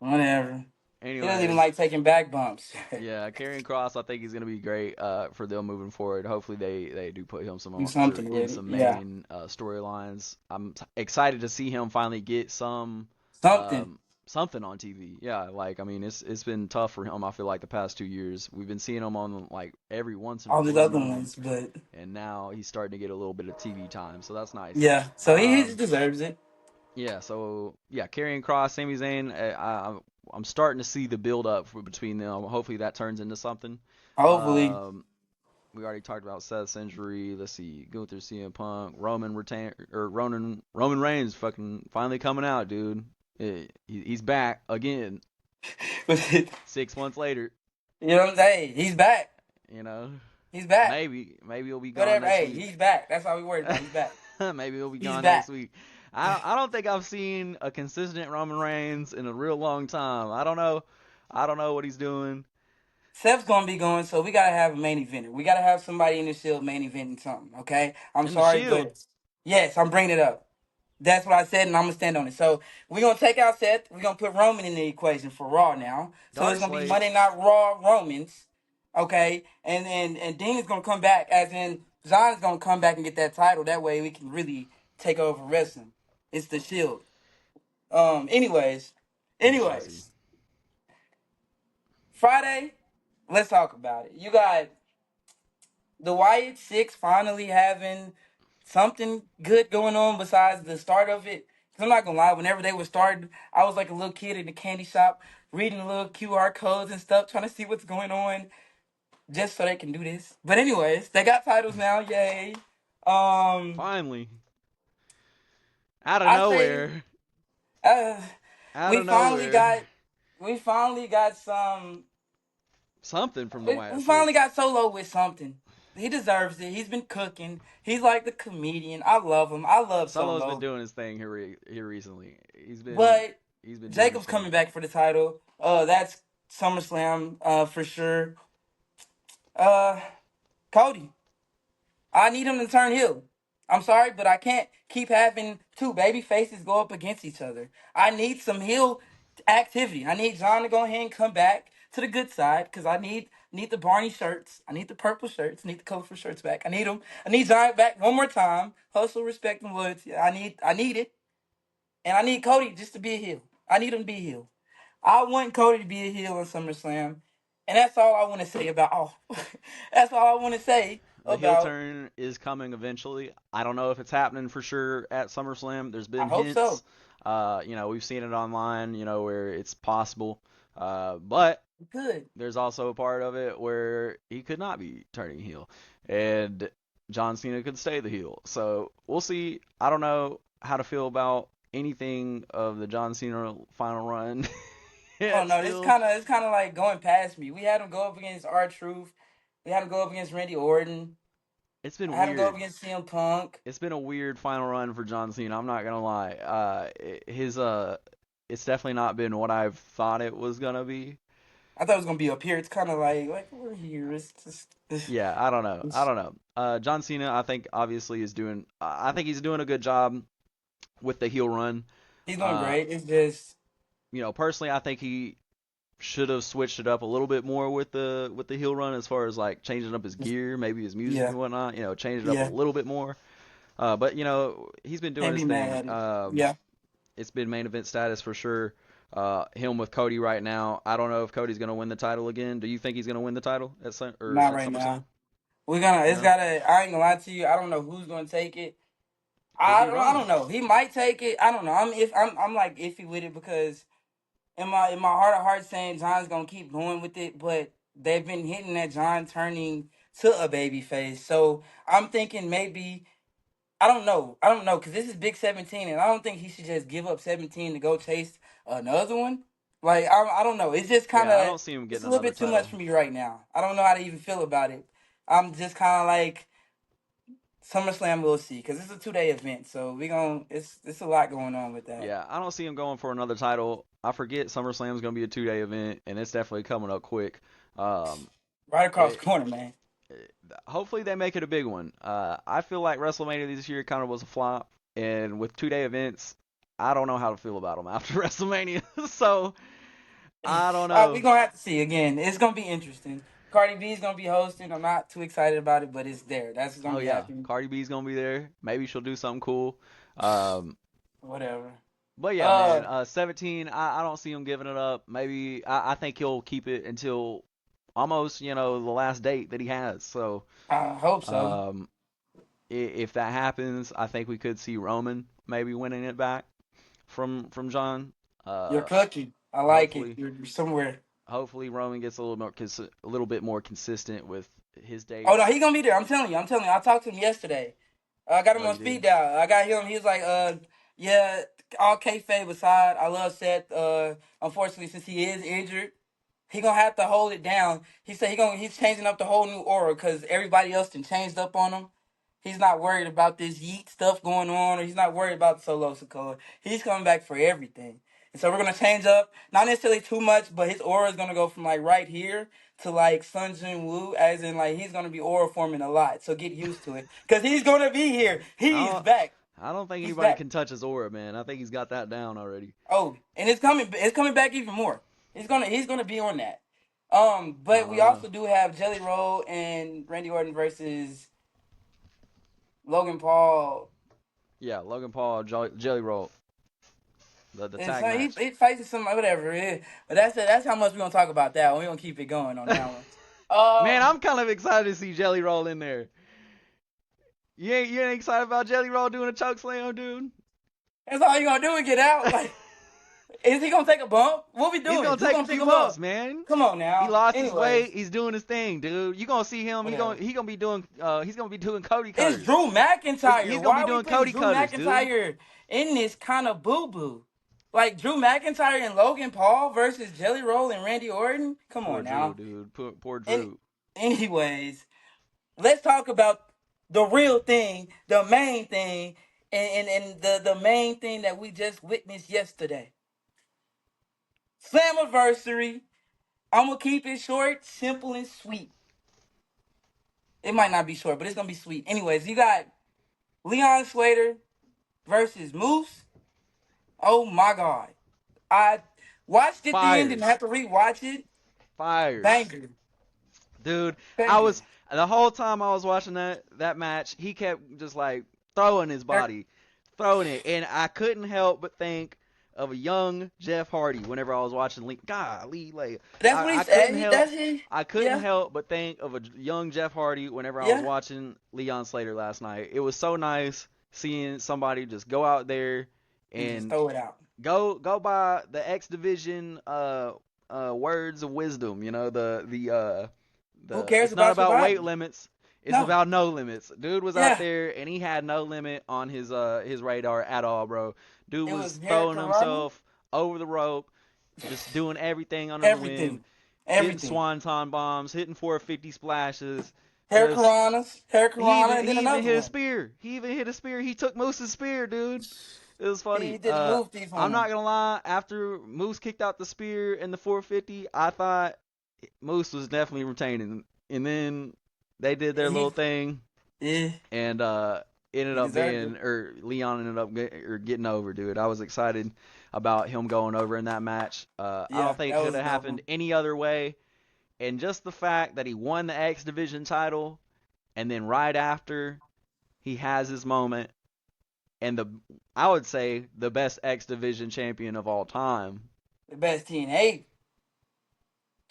Whatever. He doesn't even Anyways, like taking back bumps. yeah, Karrion Cross, I think he's gonna be great for them moving forward. Hopefully, they do put him Do something in with it. some Yeah. main storylines. I'm excited to see him finally get Something. something on TV. Yeah, like I mean, it's been tough for him. I feel like the past 2 years we've been seeing him on like every once in a All these blue other moon, ones, but and now he's starting to get a little bit of TV time. So that's nice. yeah. So he Um, deserves it. yeah, so yeah, Karrion Cross, Sami Zayn. I'm starting to see the build up between them. Hopefully that turns into something. Hopefully. Um, we already talked about Seth's injury. Let's see, Gunther, CM Punk, Roman Reigns, fucking finally coming out, dude. He's back again. you 6 months later, know what I'm saying? He's back. you know, He's back. maybe he'll be gone Whatever. next Hey, week. he's back. That's all we worried about. He's back. Maybe he'll be He's gone next back. week. I don't think I've seen a consistent Roman Reigns in a real long time. I don't know. I don't know what he's doing. Seth's gonna be going, so we gotta have a main eventer. We gotta have somebody in the Shield main eventing something. Okay, I'm In the sorry, Shield, but yes, I'm bringing it up. That's what I said, and I'm gonna stand on it. So we're gonna take out Seth. We're gonna put Roman in the equation for Raw now. So Dark it's gonna be Slate. Monday Night Raw Romans. Okay, and Dean is gonna come back, as in John is gonna come back and get that title. That way we can really take over wrestling. It's the Shield. Anyways, Interesting. anyways, Friday. Let's talk about it. You got the Wyatt Six finally having something good going on besides the start of it. Cause I'm not gonna lie, whenever they were starting, I was like a little kid in the candy shop reading little QR codes and stuff, trying to see what's going on, just so they can do this. But anyways, they got titles now, yay. Um, Finally, out of I say, nowhere, uh, out we of finally nowhere, got, we finally got some. something from the We Wyatt finally Six. got Solo with something. He deserves it. He's been cooking. He's like the comedian. I love him. I love Solo's been Solo. doing his thing here recently. But He's been doing his Jacob's thing. coming back for the title. That's SummerSlam. For sure. Uh, Cody. I need him to turn heel. I'm sorry, but I can't keep having two baby faces go up against each other. I need some heel activity. I need John to go ahead and come back to the good side because I need the Barney shirts. I need the purple shirts. I need the colorful shirts back. I need them. I need John back one more time. Hustle, respect, and loyalty. I need it, and I need Cody just to be a heel. I need him to be a heel. I want Cody to be a heel in SummerSlam, and that's all I want to say about. Oh, that's all I want to say The heel about. turn is coming eventually. I don't know if it's happening for sure at SummerSlam. There's I been hope hints. so. We've seen it online. Where it's possible. But Good. there's also a part of it where he could not be turning heel, and John Cena could stay the heel. So we'll see. I don't know how to feel about anything of the John Cena final run Oh yet no, this still. kind of it's kind of like going past me. We had him go up against R Truth. We had him go up against Randy Orton. It's been I had him go up weird. against CM Punk. It's been a weird final run for John Cena. I'm not gonna lie. His it's definitely not been what I've thought it was gonna be. I thought it was gonna be up here. It's kind of like we're here. It's just Yeah, I don't know. I it's, don't know. John Cena, I think obviously is doing. I think he's doing a good job with the heel run. he's doing Uh, great. It's just personally, I think he should have switched it up a little bit more with the heel run as far as like changing up his it's gear, maybe his music yeah, and whatnot. Change it up a yeah. little bit more. But he's been doing Can't his be mad thing. at it. Yeah, It's been main event status for sure. Him with Cody right now. I don't know if Cody's gonna win the title again. Do you think he's gonna win the title not at right SummerSlam? now. We're gonna. It's No. gotta. I ain't gonna lie to you. I don't know who's gonna take it. Could be I Roman. don't know. He might take it. I don't know. I'm like iffy with it because in my heart of hearts saying John's gonna keep going with it, but they've been hitting that John turning to a baby face. So I'm thinking maybe I don't know. I don't know because this is Big 17, and I don't think he should just give up 17 to go chase another one. Like I don't know. It's just kind Yeah, I of don't see him it's getting a little another bit too much title. for me right now. I don't know how to even feel about it. I'm just kind of like SummerSlam. We'll see because it's a 2 day event, so we gon' it's a lot going on with that. Yeah, I don't see him going for another title. I forget SummerSlam's gonna be a 2 day event, and it's definitely coming up quick. Um, Right across the it, corner, man. Hopefully they make it a big one. I feel like WrestleMania this year kind of was a flop, and with 2 day events, I don't know how to feel about them after WrestleMania. So I don't We know. gonna have to see again. It's gonna be interesting. Cardi B's gonna be hosting. I'm not too excited about it, but it's there. That's what's gonna Oh be yeah, happening. Cardi B's gonna be there. Maybe she'll do something cool. Um, Whatever. but yeah, man. Uh, 17. I don't see him giving it up. Maybe I think he'll keep it until almost the last date that he has. So I hope so. um, if that happens, I think we could see Roman maybe winning it back from John. You're Uh, cooking. I like it. hopefully, You're somewhere. hopefully Roman gets a little bit more consistent with his Oh no, dates. he gonna be there. I'm telling you. I'm telling you. I talked to him yesterday. I got him Oh, on you speed did? dial. I got him. He was like, yeah, all kayfabe aside, I love Seth. Unfortunately, since he is injured, he gonna have to hold it down. He said he's changing up the whole new aura because everybody else done changed up on him. He's not worried about this yeet stuff going on, or he's not worried about Solo Sokoa. He's coming back for everything. And so we're gonna change up, not necessarily too much, but his aura is gonna go from like right here to like Sun Jin Woo, as in like he's gonna be aura forming a lot. So get used to it, cause he's gonna be here. I He's don't, back. I don't think He's anybody back. can touch his aura, man. I think he's got that down already. Oh, and it's coming. It's coming back even more. He's gonna be on that. I But we don't know. also do have Jelly Roll and Randy Orton versus Logan Paul. Yeah, Logan Paul, Jelly Roll, the And tag so he match. he fights somebody, whatever. Yeah. But that's how much we're gonna talk about that one. We're gonna keep it going on that one. Man, Um, I'm kind of excited to see Jelly Roll in there. You ain't excited about Jelly Roll doing a choke slam, dude? that's all you gonna do is get out. Like, is he gonna take a bump? What we He's doing? gonna Who take a gonna pick few him bumps, up? man. Come on He now. lost his Anyways, weight. He's doing his thing, dude. You gonna see him. whatever. He's gonna be doing Cody It's cutters. Drew McIntyre. He's gonna Why be are we doing putting Cody Drew cutters, dude. McIntyre in this kind of boo boo? Like Drew McIntyre and Logan Paul versus Jelly Roll and Randy Orton? Come Poor on Drew, now. dude. Poor And Drew. anyways, let's talk about the real thing, the main thing, and the main thing that we just witnessed yesterday. Slammiversary. I'm gonna keep it short, simple, and sweet. It might not be short, but it's gonna be sweet. Anyways, you got Leon Slater versus Moose. Oh my god. I watched it then, didn't Fires, have to rewatch it. fires. Banger. Dude, I Banger. was the whole time I was watching that match, he kept just like throwing his Er, body, throwing it, and I couldn't help but think of a young Jeff Hardy whenever I was watching Golly, like That's what he I couldn't said. help That's it. I couldn't Yeah. help but think of a young Jeff Hardy whenever I was Yeah. watching Leon Slater last night. It was so nice seeing somebody just go out there And just and throw it out. go by the X Division words of wisdom. Who It's cares not about your about weight body? limits. It's No. about no limits. Dude was out Yeah. there and he had no limit on his radar at all, bro. Dude It was was throwing Hurricane Rana. himself over the rope, just doing everything under the wind. Everything. hitting Everything. swanton bombs, hitting 450 splashes. Just Hair he Karana, even and then he even another hit a one. spear. He even hit a spear. He took Moose's spear, dude. It was funny. He did the move thief I'm on not him. gonna lie. After Moose kicked out the spear in the 450, I thought Moose was definitely retaining. And then they did their little He, thing, yeah, and ended he up deserved being, it. or Leon ended up getting over, dude. I was excited about him going over in that match. I Yeah, don't think that it could was a have dope happened one. any other way. And just the fact that he won the X Division title, and then right after he has his moment, and I would say the best X Division champion of all time The best TNA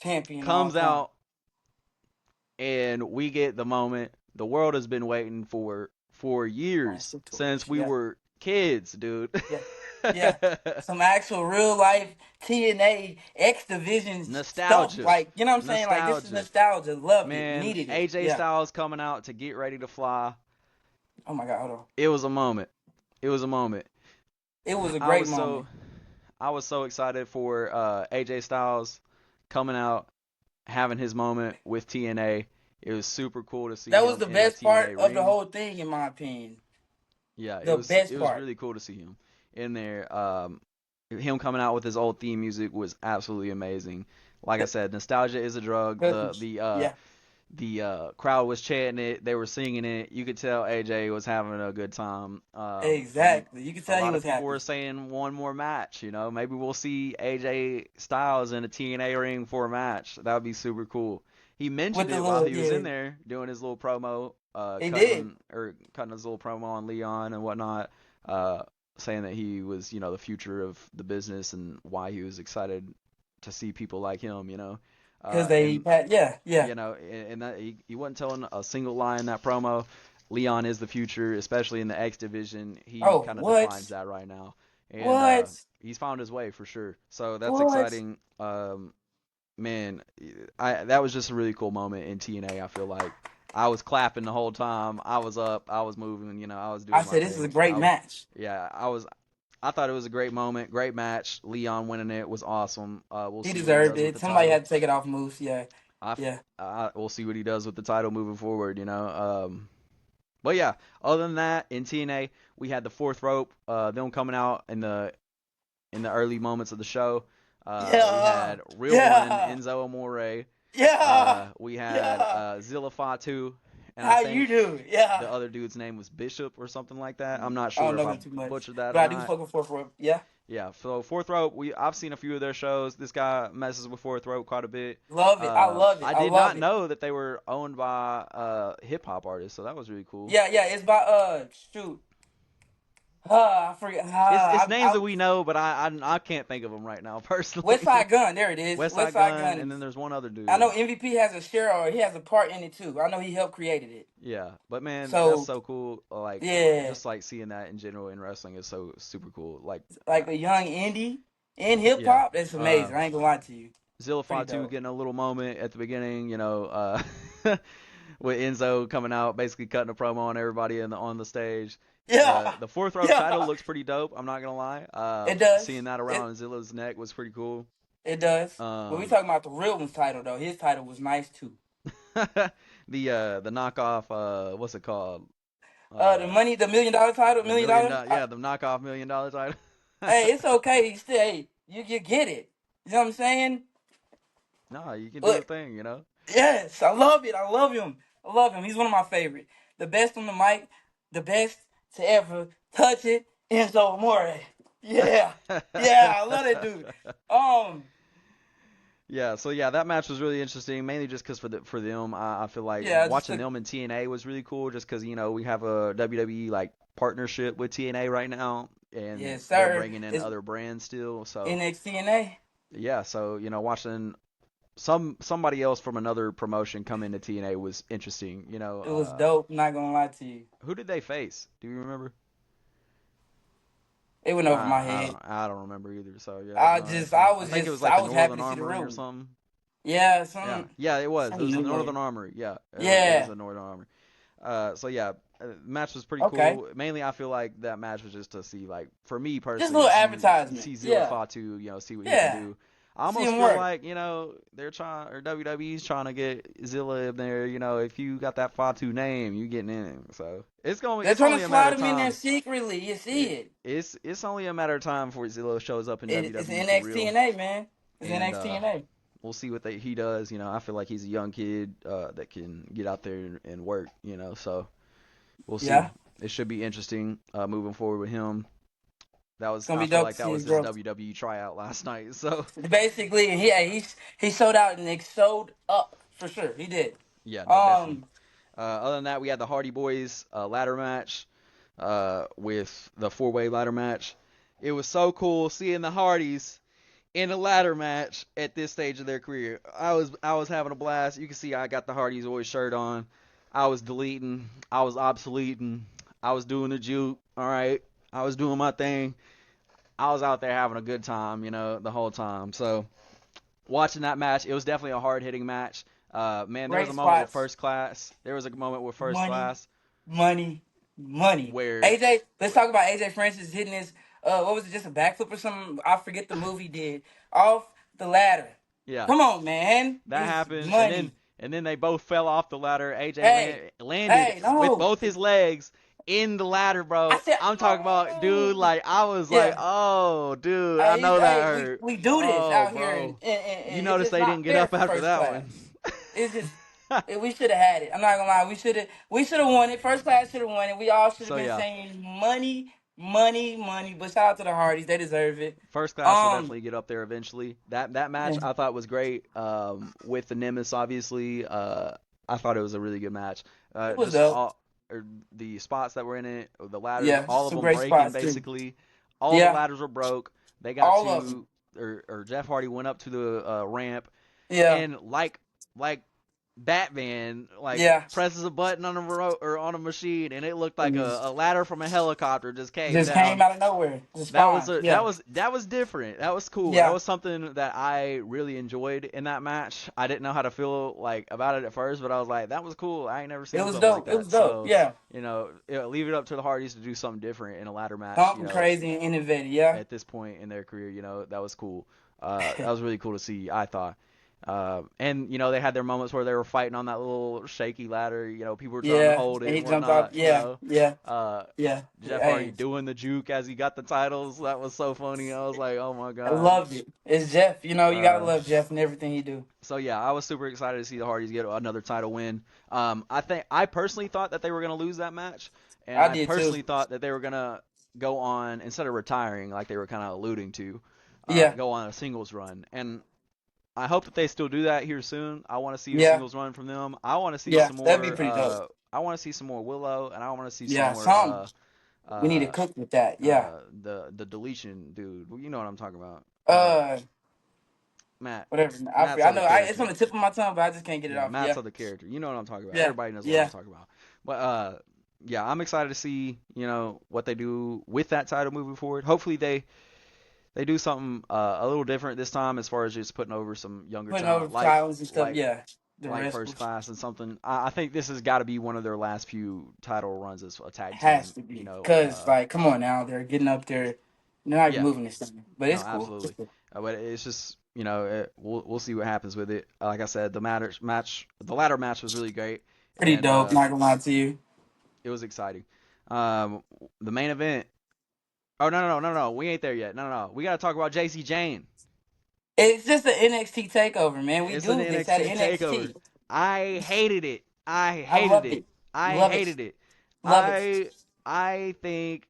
champion of all comes time. out, and we get the moment the world has been waiting for years, Massive since torch. we Yeah, were kids, dude. yeah, yeah. Some actual real life TNA X Division stuff. Nostalgia. Like, you know what I'm saying? Like, this is Nostalgia. nostalgia. Loved it. Man, Needed it. AJ Yeah. Styles coming out to get ready to fly. Oh my God, hold on. It was a moment. It was a moment. It was a I great was moment. so I was so excited for AJ Styles coming out, having his moment with TNA. It was super cool to see That was him the in a best part TNA of the ring. whole thing, in my opinion. Yeah, The it best was part. really cool to see him in there. Him coming out with his old theme music was absolutely amazing. Like I said, nostalgia is a drug. Yeah, The crowd was chanting it. They were singing it. You could tell AJ was having a good time. exactly. You could A tell he lot of was people were happy. saying one more match. Maybe we'll see AJ Styles in a TNA ring for a match. That would be super cool. He With mentioned the it while little, he was in yeah, there doing his little promo, he did. cutting his little promo on Leon and whatnot, uh, saying that he was, the future of the business and why he was excited to see people like him. Because they And had, yeah, yeah. and that he wasn't telling a single lie in that promo. Leon is the future, especially in the X division. He Oh, kind of what? defines that right now, and What? he's found his way for sure. So that's What? exciting. Man, that was just a really cool moment in TNA. I feel like I was clapping the whole time. I was up. I was moving. I was I doing my said, this is a thing. great match. Yeah, I was. I thought it was a great moment, great match. Leon winning it was awesome. We'll He see what he deserved does with it. the Somebody title. had to take it off Moose. Yeah, I, yeah. we'll see what he does with the title moving forward. But yeah, other than that, in TNA we had the fourth rope, them coming out in the early moments of the show. We Yeah, had Real One yeah, Enzo Amore. yeah, We had yeah. Zilla Fatu, and I How you think do? Yeah. the other dude's name was Bishop or something like that. I'm not I don't sure if know I him too much, butchered that but or I do not. fuck with fourth rope. Yeah, Yeah, so fourth rope, I've seen a few of their shows. This guy messes with fourth rope quite a bit. love it. I love it. I I did love not it. know that they were owned by hip hop artists, so that was really cool. Yeah, yeah. It's by shoot. I forget. It's names that we know, but I can't think of them right now West personally. Side Gun. There it is. West West Side Side Gun, Gun. and then there's one other I know dude. MVP has a share or he has a part in it too. I know he helped created it. Yeah, but man, that's So so cool. Like yeah, just like seeing that in general in wrestling is so super cool. Like like a young indie in hip yeah, hop. That's uh, amazing. I ain't gonna lie to you. Zilla Pretty Fatu dope. getting a little moment at the beginning, with Enzo coming out, basically cutting a promo on everybody on the stage. The Yeah, the fourth rope title yeah. looks pretty dope. I'm not gonna lie. It does. Seeing that It around Zilla's neck was pretty cool. it does. But we Um, talking about the real one's title though. His title was nice too. the knockoff, what's it called? The Uh, money, the $1 million title, the million dollar. yeah, the knockoff $1 million title. Hey, it's okay. Still, hey, you get it. You know what I'm saying? No, you can do a But thing. yes, I love it. I love him. I love him. He's one of my favorite. The best on the mic, the best to ever touch it. Enzo Amore. Yeah, yeah, I love that dude. Um, Yeah, so yeah, that match was really interesting, mainly just because for them, I feel like yeah, just watching took. them in TNA was really cool, just because we have a WWE like partnership with TNA right now, and Yes, they're sir. bringing in It's other brands still. So NXT. yeah, so watching somebody else from another promotion come into TNA was interesting. It was dope. Not gonna lie to you. Who did they face? Do you remember? It went over my I head. don't I don't remember either. So yeah, I no, that's just, fine. I think it was like I the was happy Northern to see the Armory real or one. something. Yeah, Yeah, yeah, it was. It some was the new Northern name. Armory. Yeah, it was Yeah. the Northern Armory. So yeah, match was pretty Okay. cool. Mainly, I feel like that match was just to see, like, for me Just a personally, little to see advertisement. see Zilla Yeah. Fatu, see what he can Yeah. do. I See almost him feel work. like, they're trying, or WWE's trying to get Zilla in there. If you got that Fatu name, you getting in. So They're it's trying to only a matter slide of him in there time. secretly. You see it. It's only a matter of time before Zillow shows up in It's WWE for NXT real, and A, man. It's and NXT and A. we'll see what he does. I feel like he's a young kid that can get out there and work. So we'll see. Yeah, It should be interesting moving forward with him. it's gonna I be felt dope to like that see his was his growth. WWE tryout last night. So Basically, he showed out and he showed up for sure. He did. yeah, no, definitely. Um, Other than that, we had the Hardy Boys ladder match with the four-way ladder match. It was so cool seeing the Hardys in a ladder match at this stage of their career. I was having a blast. You can see I got the Hardys always shirt on. I was deleting. I was obsoleting. I was doing the juke. All right. I was doing my thing. I was out there having a good time, the whole time. So watching that match, it was definitely a hard hitting match. Man, there was great a moment with spots. First Class. There was a moment with First Money, Class money, money. where, AJ, let's talk about AJ Francis hitting his what was it, just a backflip or something? I forget the move he did. Off the ladder. yeah, Come on, man. that It's happened, money. and then they both fell off the ladder. AJ Hey, landed hey, with no. both his legs in the ladder, I bro. said, I'm talking about, dude. oh. Like I was like, Yeah. oh, dude, I know that Hey, hurt. we do this Oh, out here, bro, you and it's notice just they didn't not get fair up for after first that one. class. It's just we should have had it. I'm not gonna lie. We should have won it. First class should have won it. We all should have So been yeah, saying money, money, money. But shout out to the Hardys. They deserve it. First Class will Um, definitely get up there eventually. That match yeah, I thought was great. With the Nemesis, obviously, I thought it was a really good match. it was Just dope. all the spots that were in it, the ladders, Yeah, all of some them great breaking spots too. basically. All the Yeah, ladders were broke. They got all of them. to, or Jeff Hardy went up to the ramp, Yeah, and like Batman yeah. presses a button on a or on a machine, and it looked like And a ladder from a helicopter just came just came down. out of nowhere. Just That was fine. a Yeah, that was different. That was cool. That yeah. was something that I really enjoyed in that match. I didn't know how to feel about it at first, but I was like, that was cool. I ain't never It seen was something like dope. It was that. dope. So, Yeah, leave it up to the Hardys to do something different in a ladder match. something crazy and innovative. Yeah. At this point in their career, that was cool. That was really cool to see, I thought. And they had their moments where they were fighting on that little shaky ladder. People were trying to Yeah, hold it and he and jumped off. whatnot. Yeah, yeah, Uh, yeah. Jeff Hardy Hey, doing the juke as he got the titles. That was so funny. I was like, oh my I god. loved it. It's Jeff. You gotta Uh, love Jeff and everything he do. so yeah, I was super excited to see the Hardys get another title win. I personally thought that they were gonna lose that match, and I I did too. personally thought that they were gonna go on instead of retiring like they were kind of alluding to, Yeah, go on a singles run. And I hope that they still do that here soon. I want to see a yeah, singles run from them. I want to see yeah. some That'd be more. pretty dope. I want to see some more Willow, and I want to see some Yeah, more. some we need to Uh, cook with that. Yeah. the deletion dude. Well, you know what I'm talking about. Uh, Matt. whatever. Matt's I other know. It's on character. the tip of my tongue, but I just can't get it Yeah, off. Matt's Yeah, other character. You know what I'm talking about. yeah, Everybody knows what I'm yeah, talking about. But yeah, I'm excited to see what they do with that title moving forward. Hopefully they do something a little different this time as far as just putting over some younger putting over talent like titles and stuff. like Yeah, the First wrestlers Class and something. I think this has got to be one of their last few title runs as a tag has team. to be because like, come on now, they're getting up there. They're not even Yeah, moving this thing, but no, it's cool. It's absolutely. cool. But it's just we'll see what happens with it. Like I said, the ladder match was really great, Pretty and dope. Not gonna lie to you. it was exciting. Um, the main event. Oh no, we ain't there yet. No. We gotta talk about JC Jane. It's just an NXT takeover, man. We It's an do this at NXT takeover. NXT. I hated it. I I hated loved it. it. I Love it. hated it. Love it. I think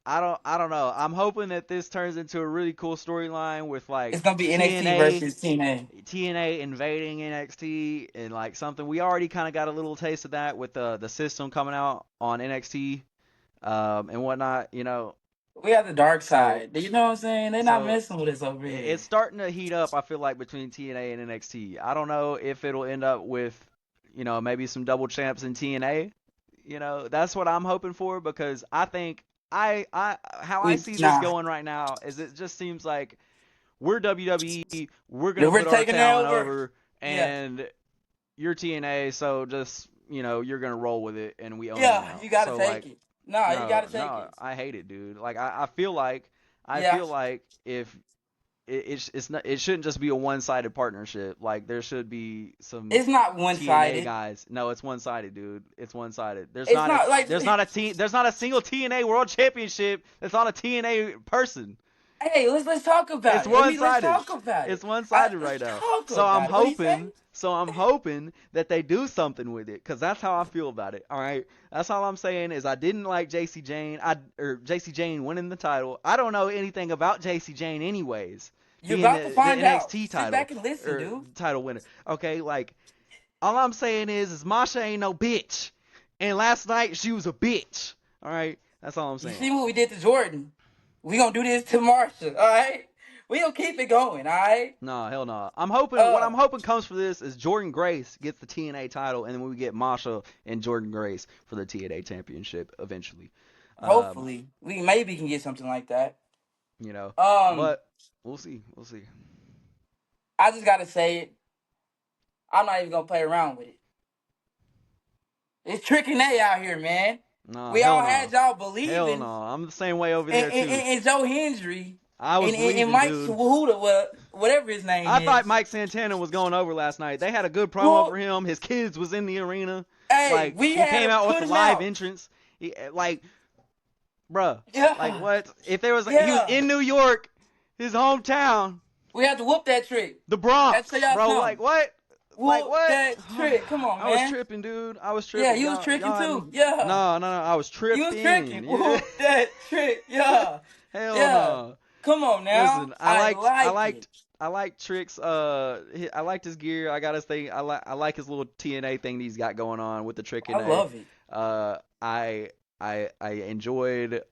I don't know. I'm hoping that this turns into a really cool storyline with It's gonna be NXT TNA versus TNA. TNA invading NXT and something. We already kind of got a little taste of that with the system coming out on NXT and whatnot. We have the dark So side. You know what I'm saying? They're not so messing with us over here. it's starting to heat up. I feel like between TNA and NXT. I don't know if it'll end up with maybe some double champs in TNA. That's what I'm hoping for because I think I how I We see this nah. going right now is it just seems like we're WWE, we're If gonna we're put our taking it talent over, over, yeah, and you're TNA, so just you're gonna roll with it, and we own you yeah, now. you gotta So take it. Nah, you no, gotta take no, it. I hate it, dude. I Yeah, feel like if it's not, it shouldn't just be a one-sided partnership. Like there should be some It's not one TNA sided. guys. No, it's one-sided, dude. It's one-sided. It's not like, There's not a single TNA World Championship that's on a TNA person. hey, let's talk about It's it. Let's one-sided. talk about it. It's one-sided Let's right now. talk about it. What do you say? So I'm hoping that they do something with it, cause that's how I feel about it. All right, that's all I'm saying is I didn't like JC Jane. Or JC Jane winning the title. I don't know anything about JC Jane anyways, You're being about to the find out. NXT Sit title back and listen, or dude. title winner. Okay, like all I'm saying is Masha ain't no bitch, and last night she was a bitch. All right, that's all I'm You saying. see what we did to Jordan? We gonna do this to Marsha, all right? We gonna keep it going, all right? No, hell no. I'm hoping what Uh, I'm hoping comes for this is Jordan Grace gets the TNA title, and then we get Masha and Jordan Grace for the TNA championship eventually. Um, hopefully, we maybe can get something like that. you know, Um, but we'll see. We'll see. I just gotta say it. I'm not even gonna play around with it. It's Trick and A out here, man. No, We hell all had no. y'all Hell no. believing I'm the same way over in, there in, too. in, in Joe Hendry I was and believing, Mike dude. Shahuda, whatever his name I thought is. Mike Santana was going over last night. They had a good promo Who? for him. His kids was in the arena. Hey, Like we he had came to out with put a him live out. entrance. Like bruh, like Yeah, what? If there was, he was yeah. in New York, his hometown, We had to whoop that trick. the That's so Bronx, y'all bro. Like something. what? Like Whoop what? that trick. Come on, I was man. tripping, dude. I was Yeah, tripping. you was tricking Y'all had me. too. Yeah. No, no, no. I was You was tricking. tripping. Yeah. Whoop that trick. Yeah. Hell Yeah. no. Come on now. Listen, I like it. I liked Trick's. I liked his gear. I got his thing. I like his little TNA thing that he's got going on with the Trick I and A. love it. Uh, I I enjoyed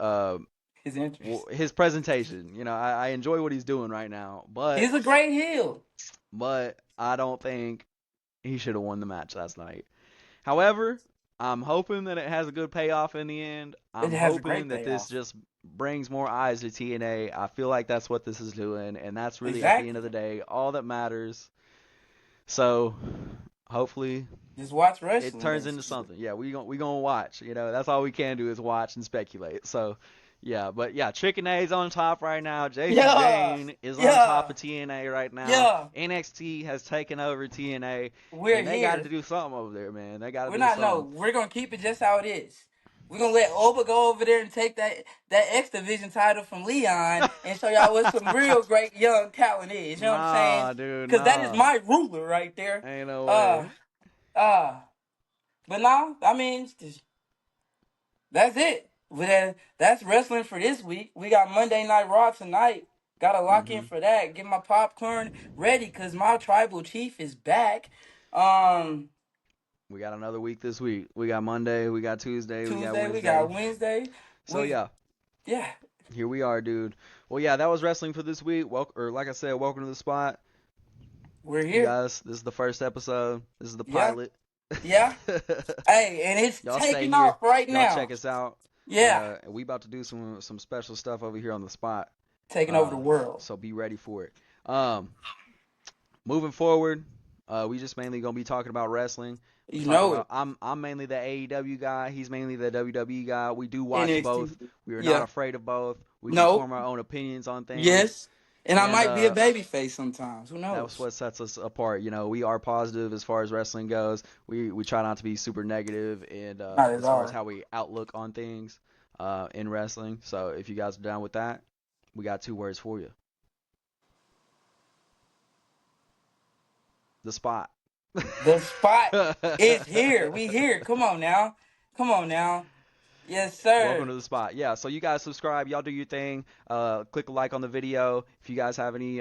His interest. his presentation. You know, I enjoy what he's doing right now, He's a great heel. but I don't think he should have won the match last night. However, I'm hoping that it has a good payoff in the end. It I'm has a hoping great that this payoff. just brings more eyes to TNA. I feel like that's what this is doing, and that's really at the end of Exactly. the day all that matters. So hopefully Just watch it wrestling, turns into basically. something. Yeah, we gonna watch. You know, that's all we can do is watch and speculate. So yeah, but yeah, Trick and A's on top right now. JC Yeah. Jane is on top Yeah. of TNA right now. Yeah. NXT has taken over TNA, We're and they got to here. do something over there, man. They got to We're do not no. something. We're gonna keep it just how it is. We're gonna let Oba go over there and take that X Division title from Leon and show y'all what some real great young talent is. You know what I'm saying? Nah, dude, Because that is nah. my ruler right there. Ain't no Uh, way. uh. But no, I mean that's it. That's wrestling for this week. We got Monday Night Raw tonight. Gotta lock in Hmm. for that. Get my popcorn ready because my tribal chief is back. Um, We got another week this week. We got Monday, we got Tuesday, we got Tuesday we got Wednesday. Wednesday. So We yeah, yeah, here we are, dude. Well, yeah, that was wrestling for this week. Well, or like I said, welcome to the spot, we're you here. guys. This is the first episode. This is the Yeah, pilot. yeah. Hey, and it's Y'all stay taking here. off right Y'all now. check us out. Yeah, We about to do some special stuff over here on the spot. taking over the world. So be ready for it. Um, moving forward, we just mainly gonna be talking about wrestling. We You talking know about it. I'm mainly the AEW guy. He's mainly the WWE guy. We do watch both. NXT. We are not Yeah. afraid of both. We can No. form our own opinions on things, Yes. And I and might be a baby face sometimes. Who that's knows? what sets us apart. You know, we are positive as far as wrestling goes. We try not to be super negative, and Not at as far as all. how we outlook on things in wrestling. So if you guys are down with that, we got two words for you: the spot. The spot is here. We here. Come on now. Come on now. Yes, Welcome sir. to the spot. Yeah, so you guys subscribe, y'all do your thing. Click a like on the video. If you guys have any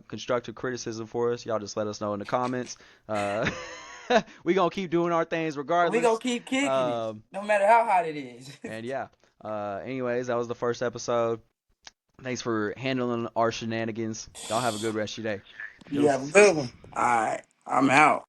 constructive criticism for us, y'all just let us know in the comments. Uh, we gonna keep doing our things We gonna regardless. keep kicking it, Um, no matter how hot it is. and yeah. Anyways, that was the first episode. Thanks for handling our shenanigans. Y'all have a good rest of your day. You have a Deuces. good one. All right. I'm out.